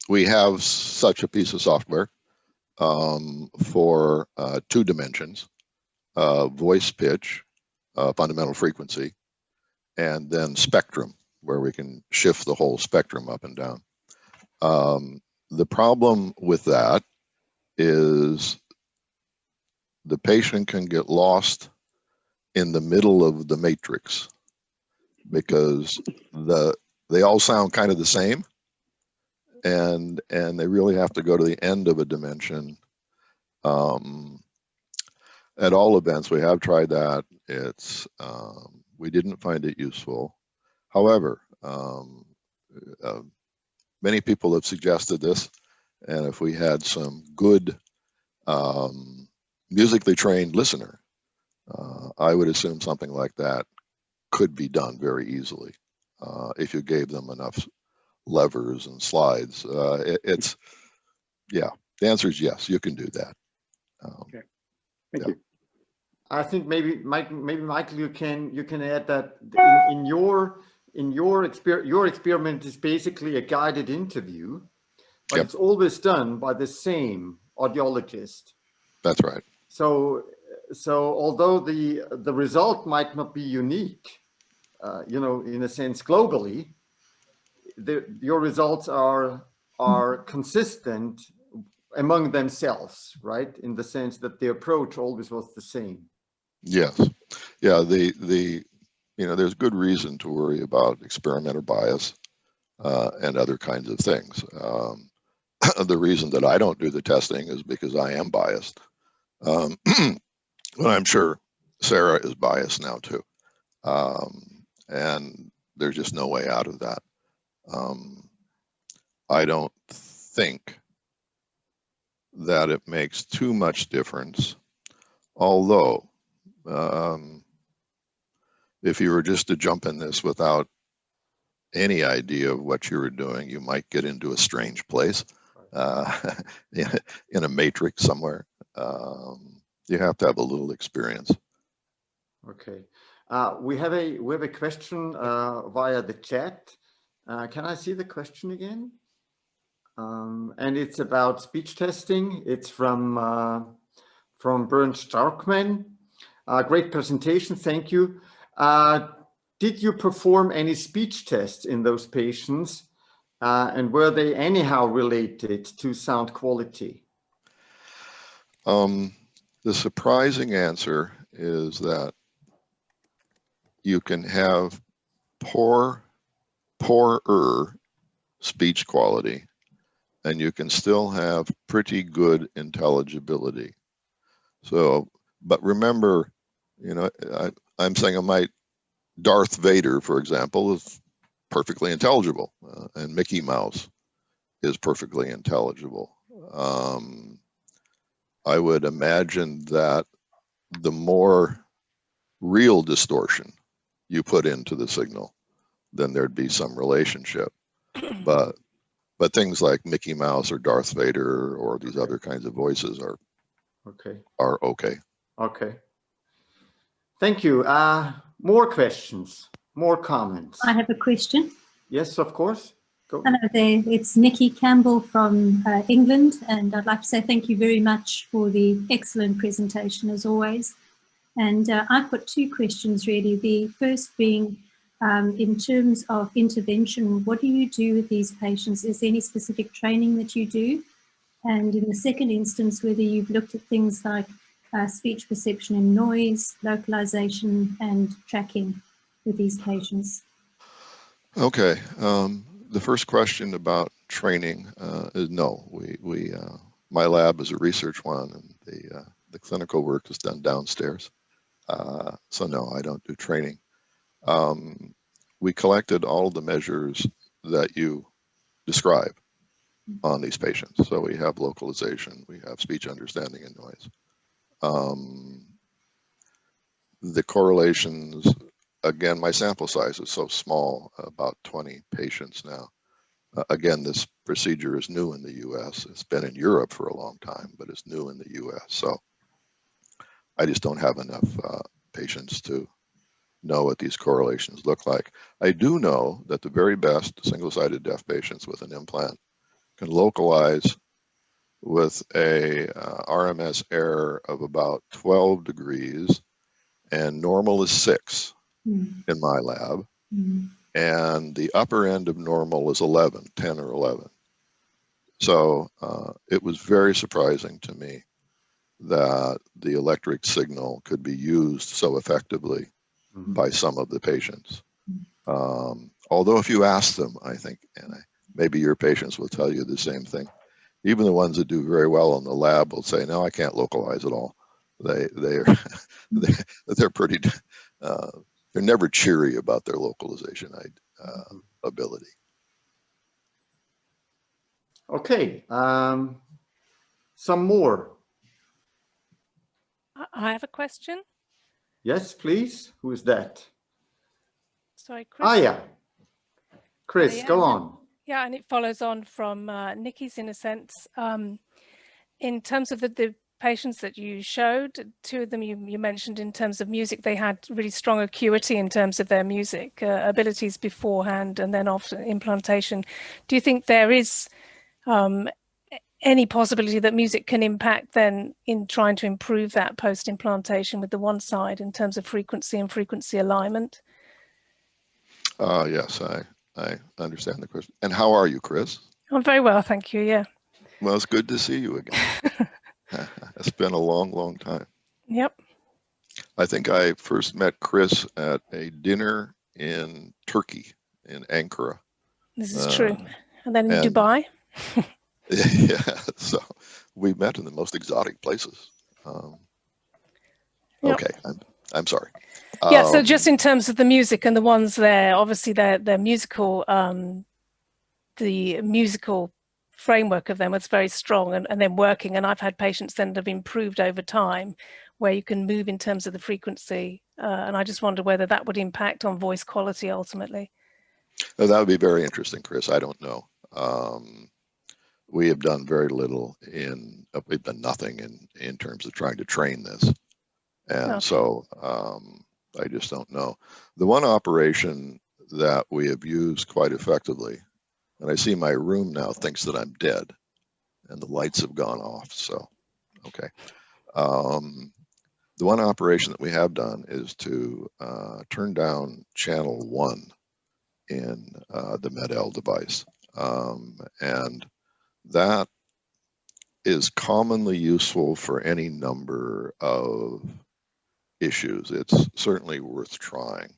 We have such a piece of software for 2 dimensions, voice pitch, fundamental frequency, and then spectrum, where we can shift the whole spectrum up and down. The problem with that is the patient can get lost in the middle of the matrix because they all sound kind of the same, and they really have to go to the end of a dimension. At all events, we have tried that. It's we didn't find it useful. However, many people have suggested this, and if we had some good musically trained listener, I would assume something like that could be done very easily if you gave them enough levers and slides. It's yeah. The answer is yes. You can do that. Okay. Thank you. I think maybe Michael, you can add that in your experiment is basically a guided interview, but it's always done by the same audiologist. That's right. So although the result might not be unique, in a sense globally, your results are consistent among themselves, right? In the sense that the approach always was the same. Yes. Yeah. There's good reason to worry about experimenter bias and other kinds of things. The reason that I don't do the testing is because I am biased. But I'm sure Sarah is biased now too. And there's just no way out of that. I don't think that it makes too much difference, although if you were just to jump in this without any idea of what you were doing, you might get into a strange place in a matrix somewhere. You have to have a little experience. Okay. We have a question via the chat. Can I see the question again? And it's about speech testing. It's from Bernd Starkman. Great presentation, thank you. Did you perform any speech tests in those patients? And were they anyhow related to sound quality? The surprising answer is that you can have poorer speech quality, and you can still have pretty good intelligibility. So, but remember, I'm saying Darth Vader, for example, is perfectly intelligible, and Mickey Mouse is perfectly intelligible. I would imagine that the more real distortion you put into the signal, then there'd be some relationship. But things like Mickey Mouse or Darth Vader or these other kinds of voices are okay. Okay. Thank you. More questions, more comments. I have a question. Yes, of course. Go. Hello there. It's Nikki Campbell from England, and I'd like to say thank you very much for the excellent presentation as always. And I've got 2 questions really. The first being, in terms of intervention, what do you do with these patients? Is there any specific training that you do? And in the second instance, whether you've looked at things like speech perception and noise, localization and tracking with these patients. Okay. The first question about training is no. My lab is a research one, and the clinical work is done downstairs. So no, I don't do training. We collected all of the measures that you describe on these patients. So we have localization, we have speech understanding and noise. The correlations, again, my sample size is so small, about 20 patients now. Again, this procedure is new in the US. It's been in Europe for a long time, but it's new in the US. So I just don't have enough patients to know what these correlations look like. I do know that the very best single-sided deaf patients with an implant can localize with a RMS error of about 12 degrees, and normal is 6 in my lab. And the upper end of normal is 11, 10 or 11. So it was very surprising to me that the electric signal could be used so effectively by some of the patients. Although if you ask them, I think, and maybe your patients will tell you the same thing, even the ones that do very well in the lab will say, no, I can't localize at all. They're pretty, they're never cheery about their localization ability. Okay, some more. I have a question. Yes, please. Who is that? Sorry, Chris. Ah, yeah. Chris, yeah, go on. Yeah, and it follows on from Nikki's in a sense. In terms of the patients that you showed, 2 of them you mentioned in terms of music, they had really strong acuity in terms of their music abilities beforehand and then after implantation. Do you think there is any possibility that music can impact then in trying to improve that post-implantation with the one side in terms of frequency and frequency alignment? Yes, I understand the question. And how are you, Chris? I'm very well, thank you, yeah. Well, it's good to see you again. It's been a long, long time. Yep. I think I first met Chris at a dinner in Turkey, in Ankara. This is true. And then in Dubai. Yeah, so we met in the most exotic places. Yep. Okay, I'm sorry. Yeah, so just in terms of the music and the ones there, obviously their musical, the musical framework of them was very strong and then working. And I've had patients then that have improved over time where you can move in terms of the frequency. And I just wonder whether that would impact on voice quality ultimately. That would be very interesting, Chris. I don't know. We have done very little we've done nothing in terms of trying to train this. And so I just don't know. The one operation that we have used quite effectively, and I see my room now thinks that I'm dead and the lights have gone off. So, okay. The one operation that we have done is to turn down channel 1 in the Med-L device. And that is commonly useful for any number of issues. It's certainly worth trying.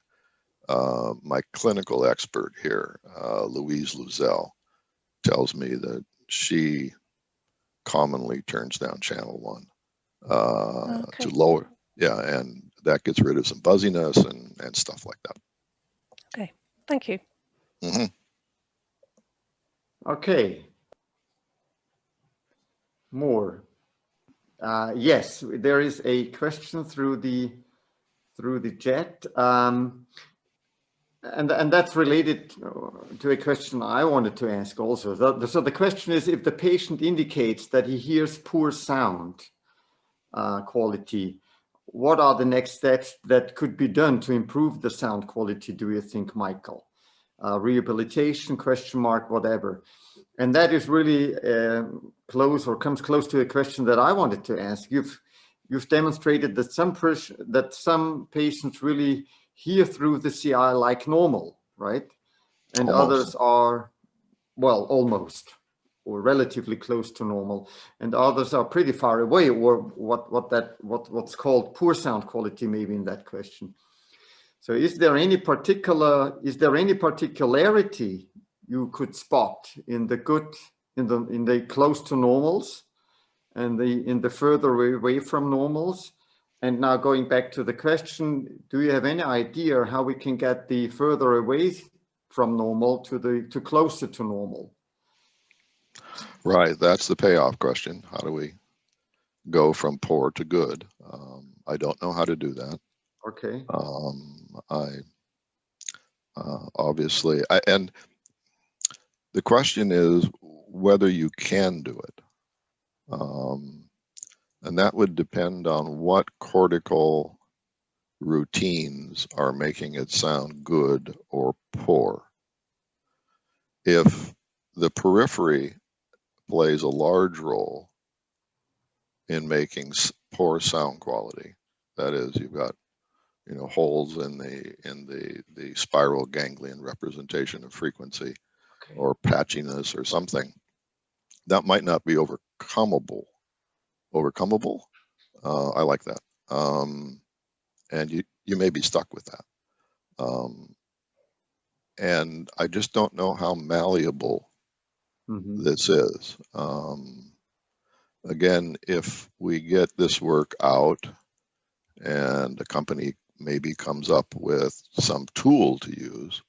My clinical expert here, Louise Luzell, tells me that she commonly turns down channel 1 to lower, and that gets rid of some buzziness and stuff like that. Okay, thank you. Okay. More. Yes, there is a question through the chat, and that's related to a question I wanted to ask also. So the question is, if the patient indicates that he hears poor sound quality, what are the next steps that could be done to improve the sound quality, do you think, Michael? Rehabilitation, question mark, whatever. And that is really comes close to a question that I wanted to ask. You've demonstrated that some patients really hear through the CI like normal, right? And others are, well, almost or relatively close to normal, and others are pretty far away, or what's called poor sound quality, maybe in that question. So is there any particularity you could spot in the close to normals and in the further away from normals? And now going back to the question, do you have any idea how we can get the further away from normal to closer to normal? Right, that's the payoff question. How do we go from poor to good? I don't know how to do that. Okay. Obviously, and the question is whether you can do it. And that would depend on what cortical routines are making it sound good or poor. If the periphery plays a large role in making poor sound quality, that is, you've got holes in the spiral ganglion representation of frequency, okay, or patchiness or something, that might not be overcomable. I like that. And you may be stuck with that. And I just don't know how malleable this is. Again, if we get this work out and a company maybe comes up with some tool to use,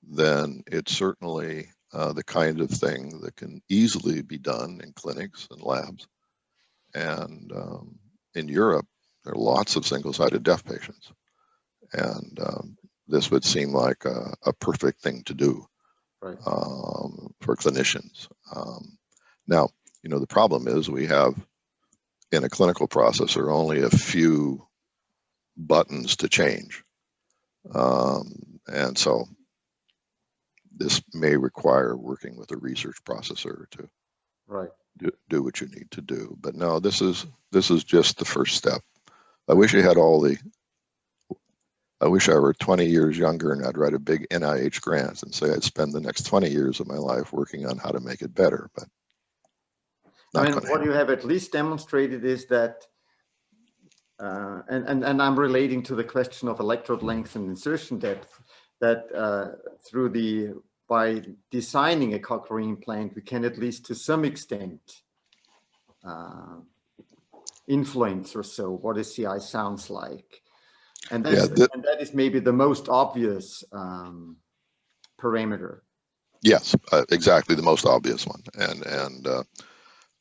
then it's certainly the kind of thing that can easily be done in clinics and labs. And in Europe, there are lots of single-sided deaf patients. And this would seem like a perfect thing to do, right, for clinicians. Now, the problem is we have in a clinical processor only a few buttons to change. And so this may require working with a research processor to do what you need to do. But no, this is just the first step. I wish I were 20 years younger and I'd write a big NIH grant and say I'd spend the next 20 years of my life working on how to make it better. But what you have at least demonstrated is that, and I'm relating to the question of electrode length and insertion depth, that by designing a cochlear implant, we can at least to some extent influence or so what a CI sounds like. And that is maybe the most obvious parameter. Yes, exactly, the most obvious one. And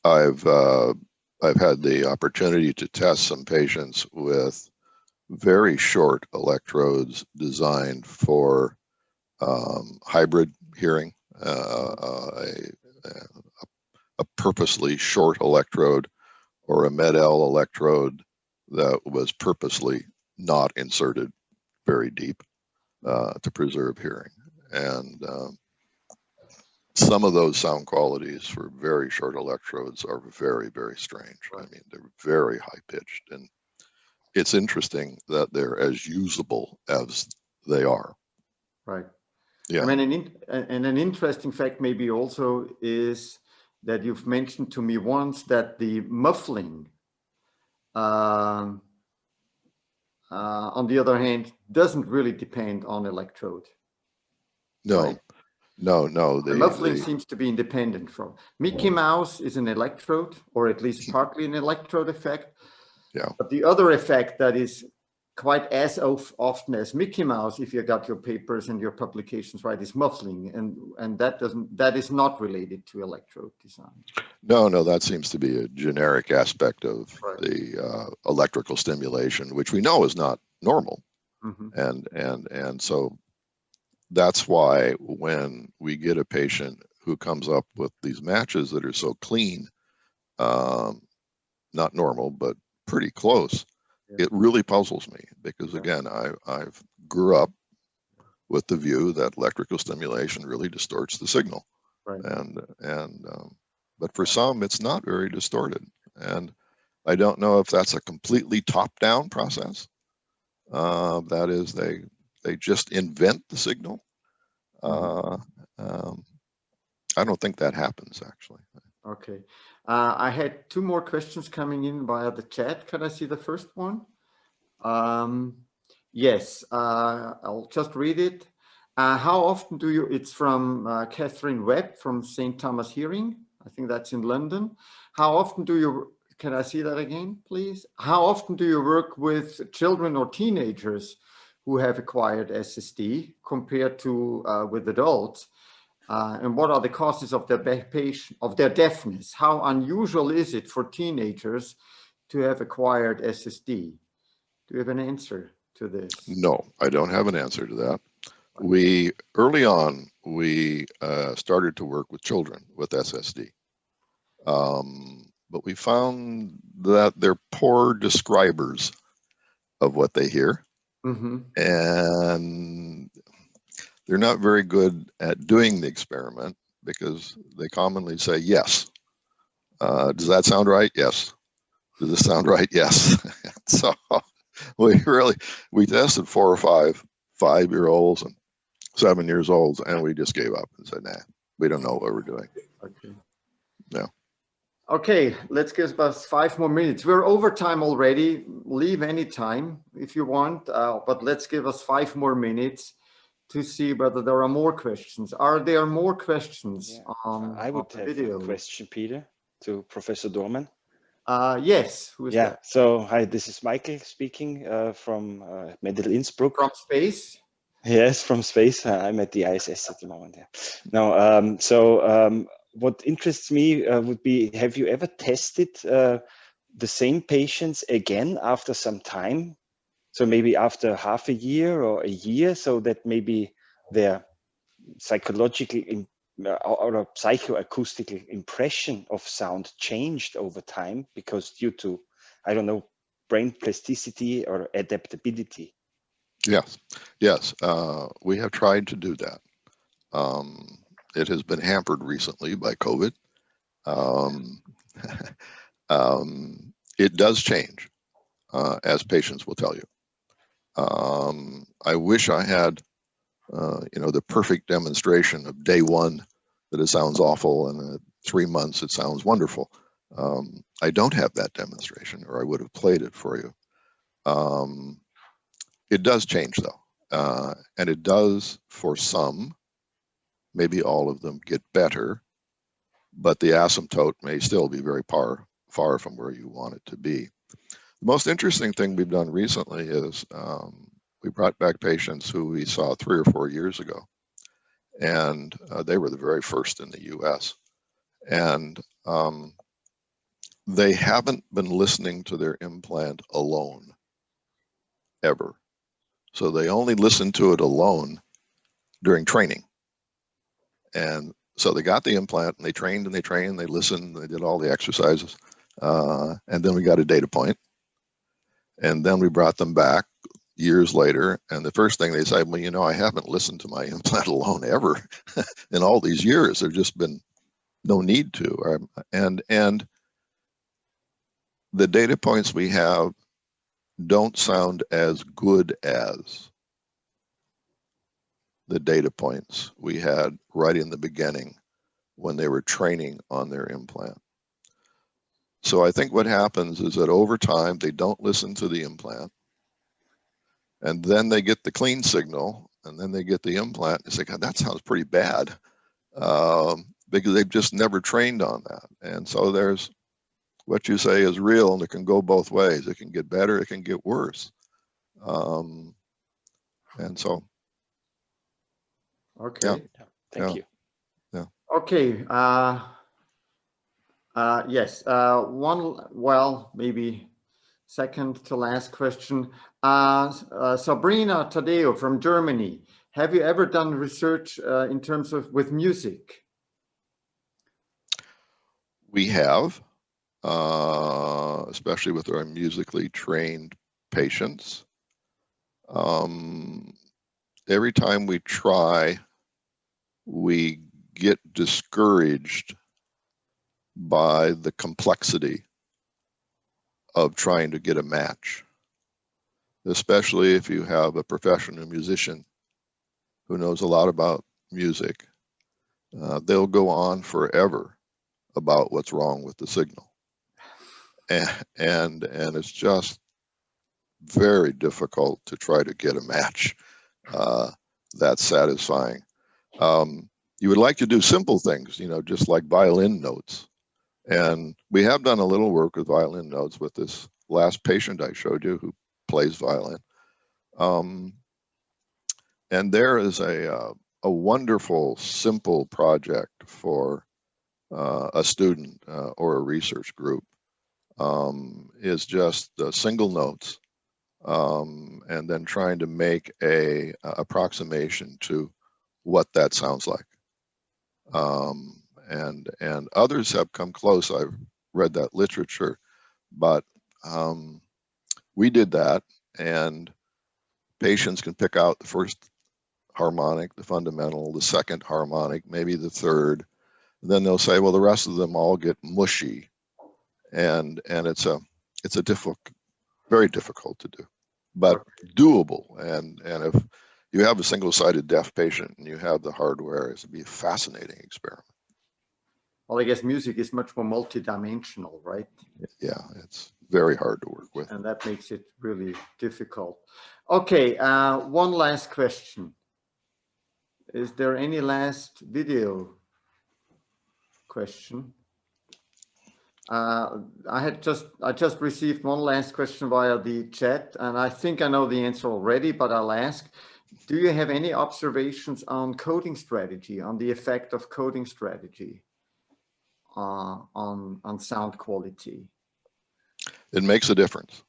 I've had the opportunity to test some patients with very short electrodes designed for hybrid hearing, a purposely short electrode or a Med-L electrode that was purposely not inserted very deep to preserve hearing. And some of those sound qualities for very short electrodes are very, very strange. I mean, they're very high pitched, and it's interesting that they're as usable as they are. Right. Yeah. I mean, an interesting fact maybe also is that you've mentioned to me once that the muffling, on the other hand, doesn't really depend on electrode. No, right? no. The muffling seems to be independent from. Mickey Mouse is an electrode, or at least partly an electrode effect. Yeah. But the other effect that is quite as often as Mickey Mouse, if you got your papers and your publications right, is muffling, and that is not related to electrode design. No, that seems to be a generic aspect of the electrical stimulation, which we know is not normal. And so that's why when we get a patient who comes up with these matches that are so clean, not normal, but pretty close, it really puzzles me, because again, I've grew up with the view that electrical stimulation really distorts the signal. But for some, it's not very distorted. And I don't know if that's a completely top-down process. That is, they just invent the signal. I don't think that happens, actually. Okay. I had two more questions coming in via the chat. Can I see the first one? Yes, I'll just read it. How often do you, it's from Catherine Webb from St. Thomas Hearing. I think that's in London. How often do you, can I see that again, please? How often do you work with children or teenagers who have acquired SSD compared to with adults? And what are the causes of their deafness? How unusual is it for teenagers to have acquired SSD? Do you have an answer to this? No, I don't have an answer to that. Early on, we started to work with children with SSD. But we found that they're poor describers. of what they hear. Mm-hmm. And they're not very good at doing the experiment because they commonly say yes. Does that sound right? Yes. Does this sound right? Yes. So we tested 4 or 5 5-year-olds and 7 years olds, and we just gave up and said, nah, we don't know what we're doing. Okay. Yeah. Okay, let's give us 5 more minutes. We're over time already. Leave any time if you want, but let's give us 5 more minutes to see whether there are more questions. Are there more questions? Yeah. On I would the have video? a question, Peter, to Professor Dorman. Yes, who is that? So hi, this is Michael speaking from Medical Innsbruck. From space? Yes, from space. I'm at the ISS at the moment. Yeah. Now, what interests me would be: have you ever tested the same patients again after some time? So maybe after half a year or a year, so that maybe their psychologically or psychoacoustical impression of sound changed over time because due to, I don't know, brain plasticity or adaptability. Yes, yes, we have tried to do that. It has been hampered recently by COVID. It does change, as patients will tell you. I wish I had, the perfect demonstration of day 1 that it sounds awful, and at 3 months it sounds wonderful. I don't have that demonstration, or I would have played it for you. It does change though, and it does for some. Maybe all of them get better, but the asymptote may still be very far from where you want it to be. The most interesting thing we've done recently is we brought back patients who we saw 3 or 4 years ago, and they were the very first in the US. And they haven't been listening to their implant alone, ever. So they only listened to it alone during training. And so they got the implant, and they trained, and they listened, they did all the exercises. And then we got a data point. And then we brought them back years later, and the first thing they said, well, I haven't listened to my implant alone ever in all these years. There's just been no need to. And the data points we have don't sound as good as the data points we had right in the beginning when they were training on their implant. So I think what happens is that over time, they don't listen to the implant, and then they get the clean signal, and then they get the implant, and say, God, that sounds pretty bad, because they've just never trained on that. And so there's what you say is real, and it can go both ways. It can get better, it can get worse. And so. Okay. Yeah. Thank you. Yeah. Okay. Yes. Maybe second to last question. Sabrina Tadeo from Germany. Have you ever done research in terms of with music? We have, especially with our musically trained patients. Every time we try, we get discouraged by the complexity of trying to get a match, especially if you have a professional musician who knows a lot about music. They'll go on forever about what's wrong with the signal, and it's just very difficult to try to get a match that's satisfying. You would like to do simple things, just like violin notes. And we have done a little work with violin notes with this last patient I showed you who plays violin. And there is a wonderful, simple project for a student or a research group, is just single notes, and then trying to make a approximation to what that sounds like. And others have come close. I've read that literature, but we did that and patients can pick out the first harmonic, the fundamental, the second harmonic, maybe the third. And then they'll say, well, the rest of them all get mushy, and it's a very difficult to do, but doable. And if you have a single-sided deaf patient and you have the hardware, it'd be a fascinating experiment. Well, I guess music is much more multidimensional, right? Yeah, it's very hard to work with. And that makes it really difficult. Okay, one last question. Is there any last video question? I just received one last question via the chat, and I think I know the answer already, but I'll ask. Do you have any observations on coding strategy, on the effect of coding strategy on sound quality? It makes a difference.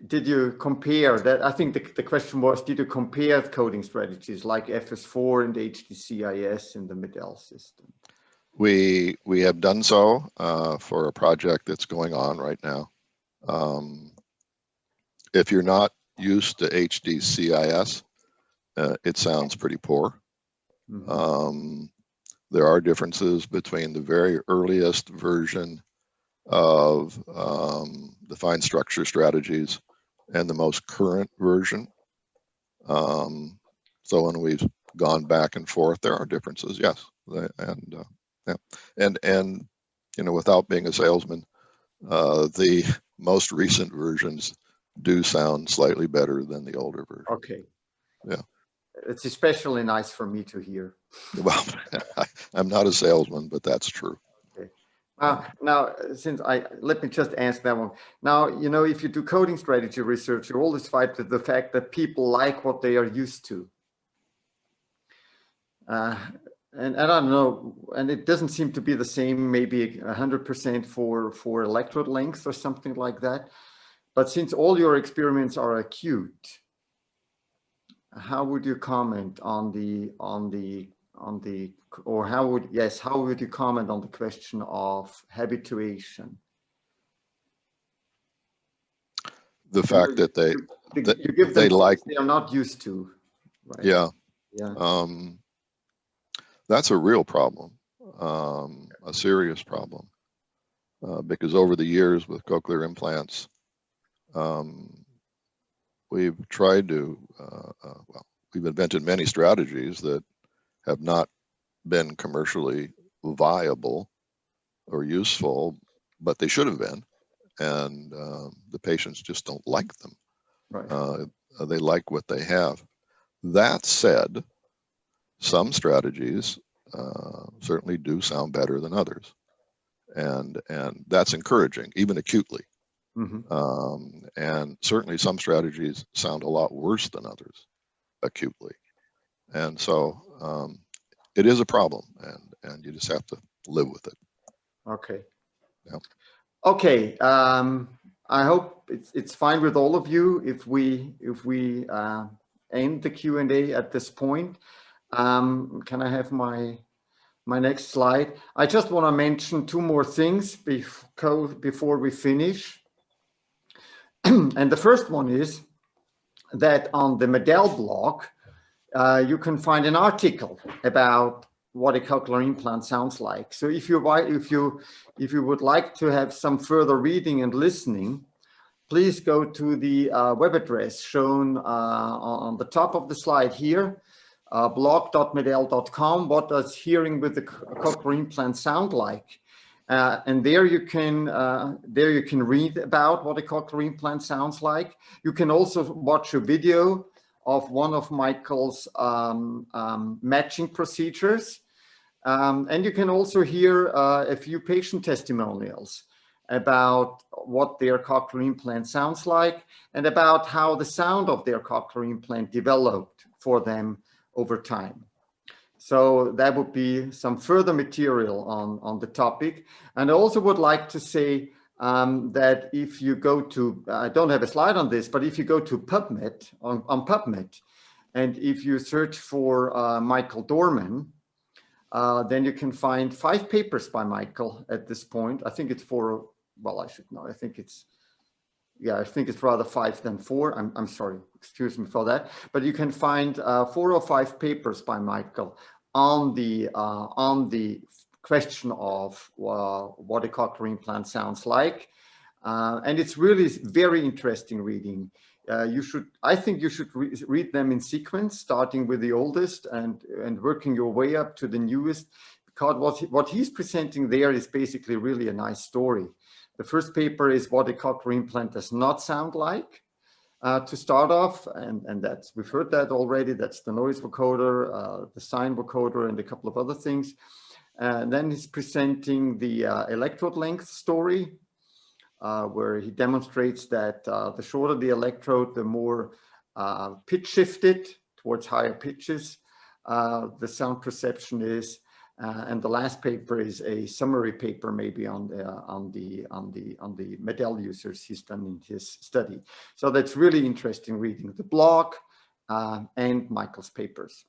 Did you compare that? I think the question was, did you compare coding strategies like FS4 and HDCIS in the MED-EL system? We have done so for a project that's going on right now. If you're not used to HDCIS, it sounds pretty poor. Mm-hmm. There are differences between the very earliest version of the fine structure strategies and the most current version. So when we've gone back and forth, there are differences, yes. And you know, without being a salesman, the most recent versions do sound slightly better than the older version. Okay. Yeah. It's especially nice for me to hear. Well, I'm not a salesman, but that's true. Okay. Now, let me just ask that one. Now, you know, if you do coding strategy research, you always fight with the fact that people like what they are used to. And I don't know, and it doesn't seem to be the same, maybe 100% for electrode length or something like that. But since all your experiments are acute, how would you comment on how would you comment on the question of habituation? The fact that you give them like they are not used to, right? Yeah. Yeah. That's a real problem, a serious problem, because over the years with cochlear implants, we've tried to, we've invented many strategies that have not been commercially viable or useful, but they should have been, and the patients just don't like them. Right. They like what they have. That said, some strategies certainly do sound better than others, and that's encouraging, even acutely. Mm-hmm. And certainly some strategies sound a lot worse than others acutely, and so it is a problem, and you just have to live with it. Okay. Yeah. Okay. I hope it's fine with all of you if we end the Q&A at this point. Can I have my next slide? I just want to mention two more things before we finish. And the first one is that on the MED-EL blog, you can find an article about what a cochlear implant sounds like. So if you would like to have some further reading and listening, please go to the web address shown on the top of the slide here, blog.medel.com. What does hearing with the cochlear implant sound like? And there you can read about what a cochlear implant sounds like. You can also watch a video of one of Michael's matching procedures. And you can also hear a few patient testimonials about what their cochlear implant sounds like and about how the sound of their cochlear implant developed for them over time. So that would be some further material on the topic. And I also would like to say that if you go to, I don't have a slide on this, but if you go to PubMed, on PubMed, and if you search for Michael Dorman, then you can find 5 papers by Michael at this point. I think it's I should know. I think it's yeah, I think it's rather 5 than 4. I'm sorry, excuse me for that. But you can find 4 or 5 papers by Michael on the question of what a cochlear implant sounds like. And it's really very interesting reading. I think you should read them in sequence, starting with the oldest and working your way up to the newest, because what he's presenting there is basically really a nice story. The first paper is what a cochlear implant does not sound like, to start off, and that's, we've heard that already. That's the noise vocoder, the sign vocoder, and a couple of other things. And then he's presenting the electrode length story, where he demonstrates that the shorter the electrode, the more pitch shifted towards higher pitches the sound perception is. And the last paper is a summary paper, maybe on the Medell users he's done in his study. So that's really interesting reading the blog and Michael's papers.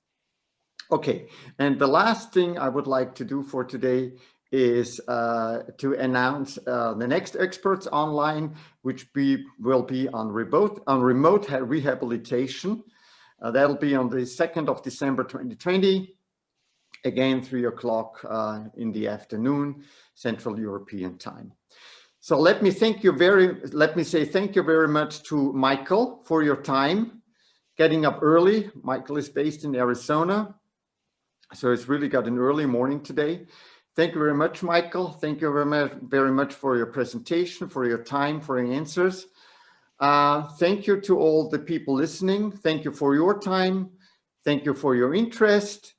Okay, and the last thing I would like to do for today is to announce the next Experts Online, which will be on remote rehabilitation. That'll be on the 2nd of December 2020. Again, 3 o'clock in the afternoon, Central European time. So let me say thank you very much to Michael for your time, getting up early. Michael is based in Arizona, so it's really got an early morning today. Thank you very much, Michael. Thank you very much for your presentation, for your time, for your answers. Thank you to all the people listening. Thank you for your time. Thank you for your interest.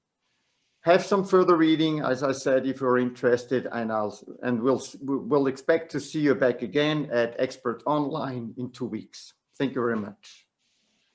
Have some further reading, as I said, if you're interested, and we'll expect to see you back again at ExpertsOnline in 2 weeks. Thank you very much.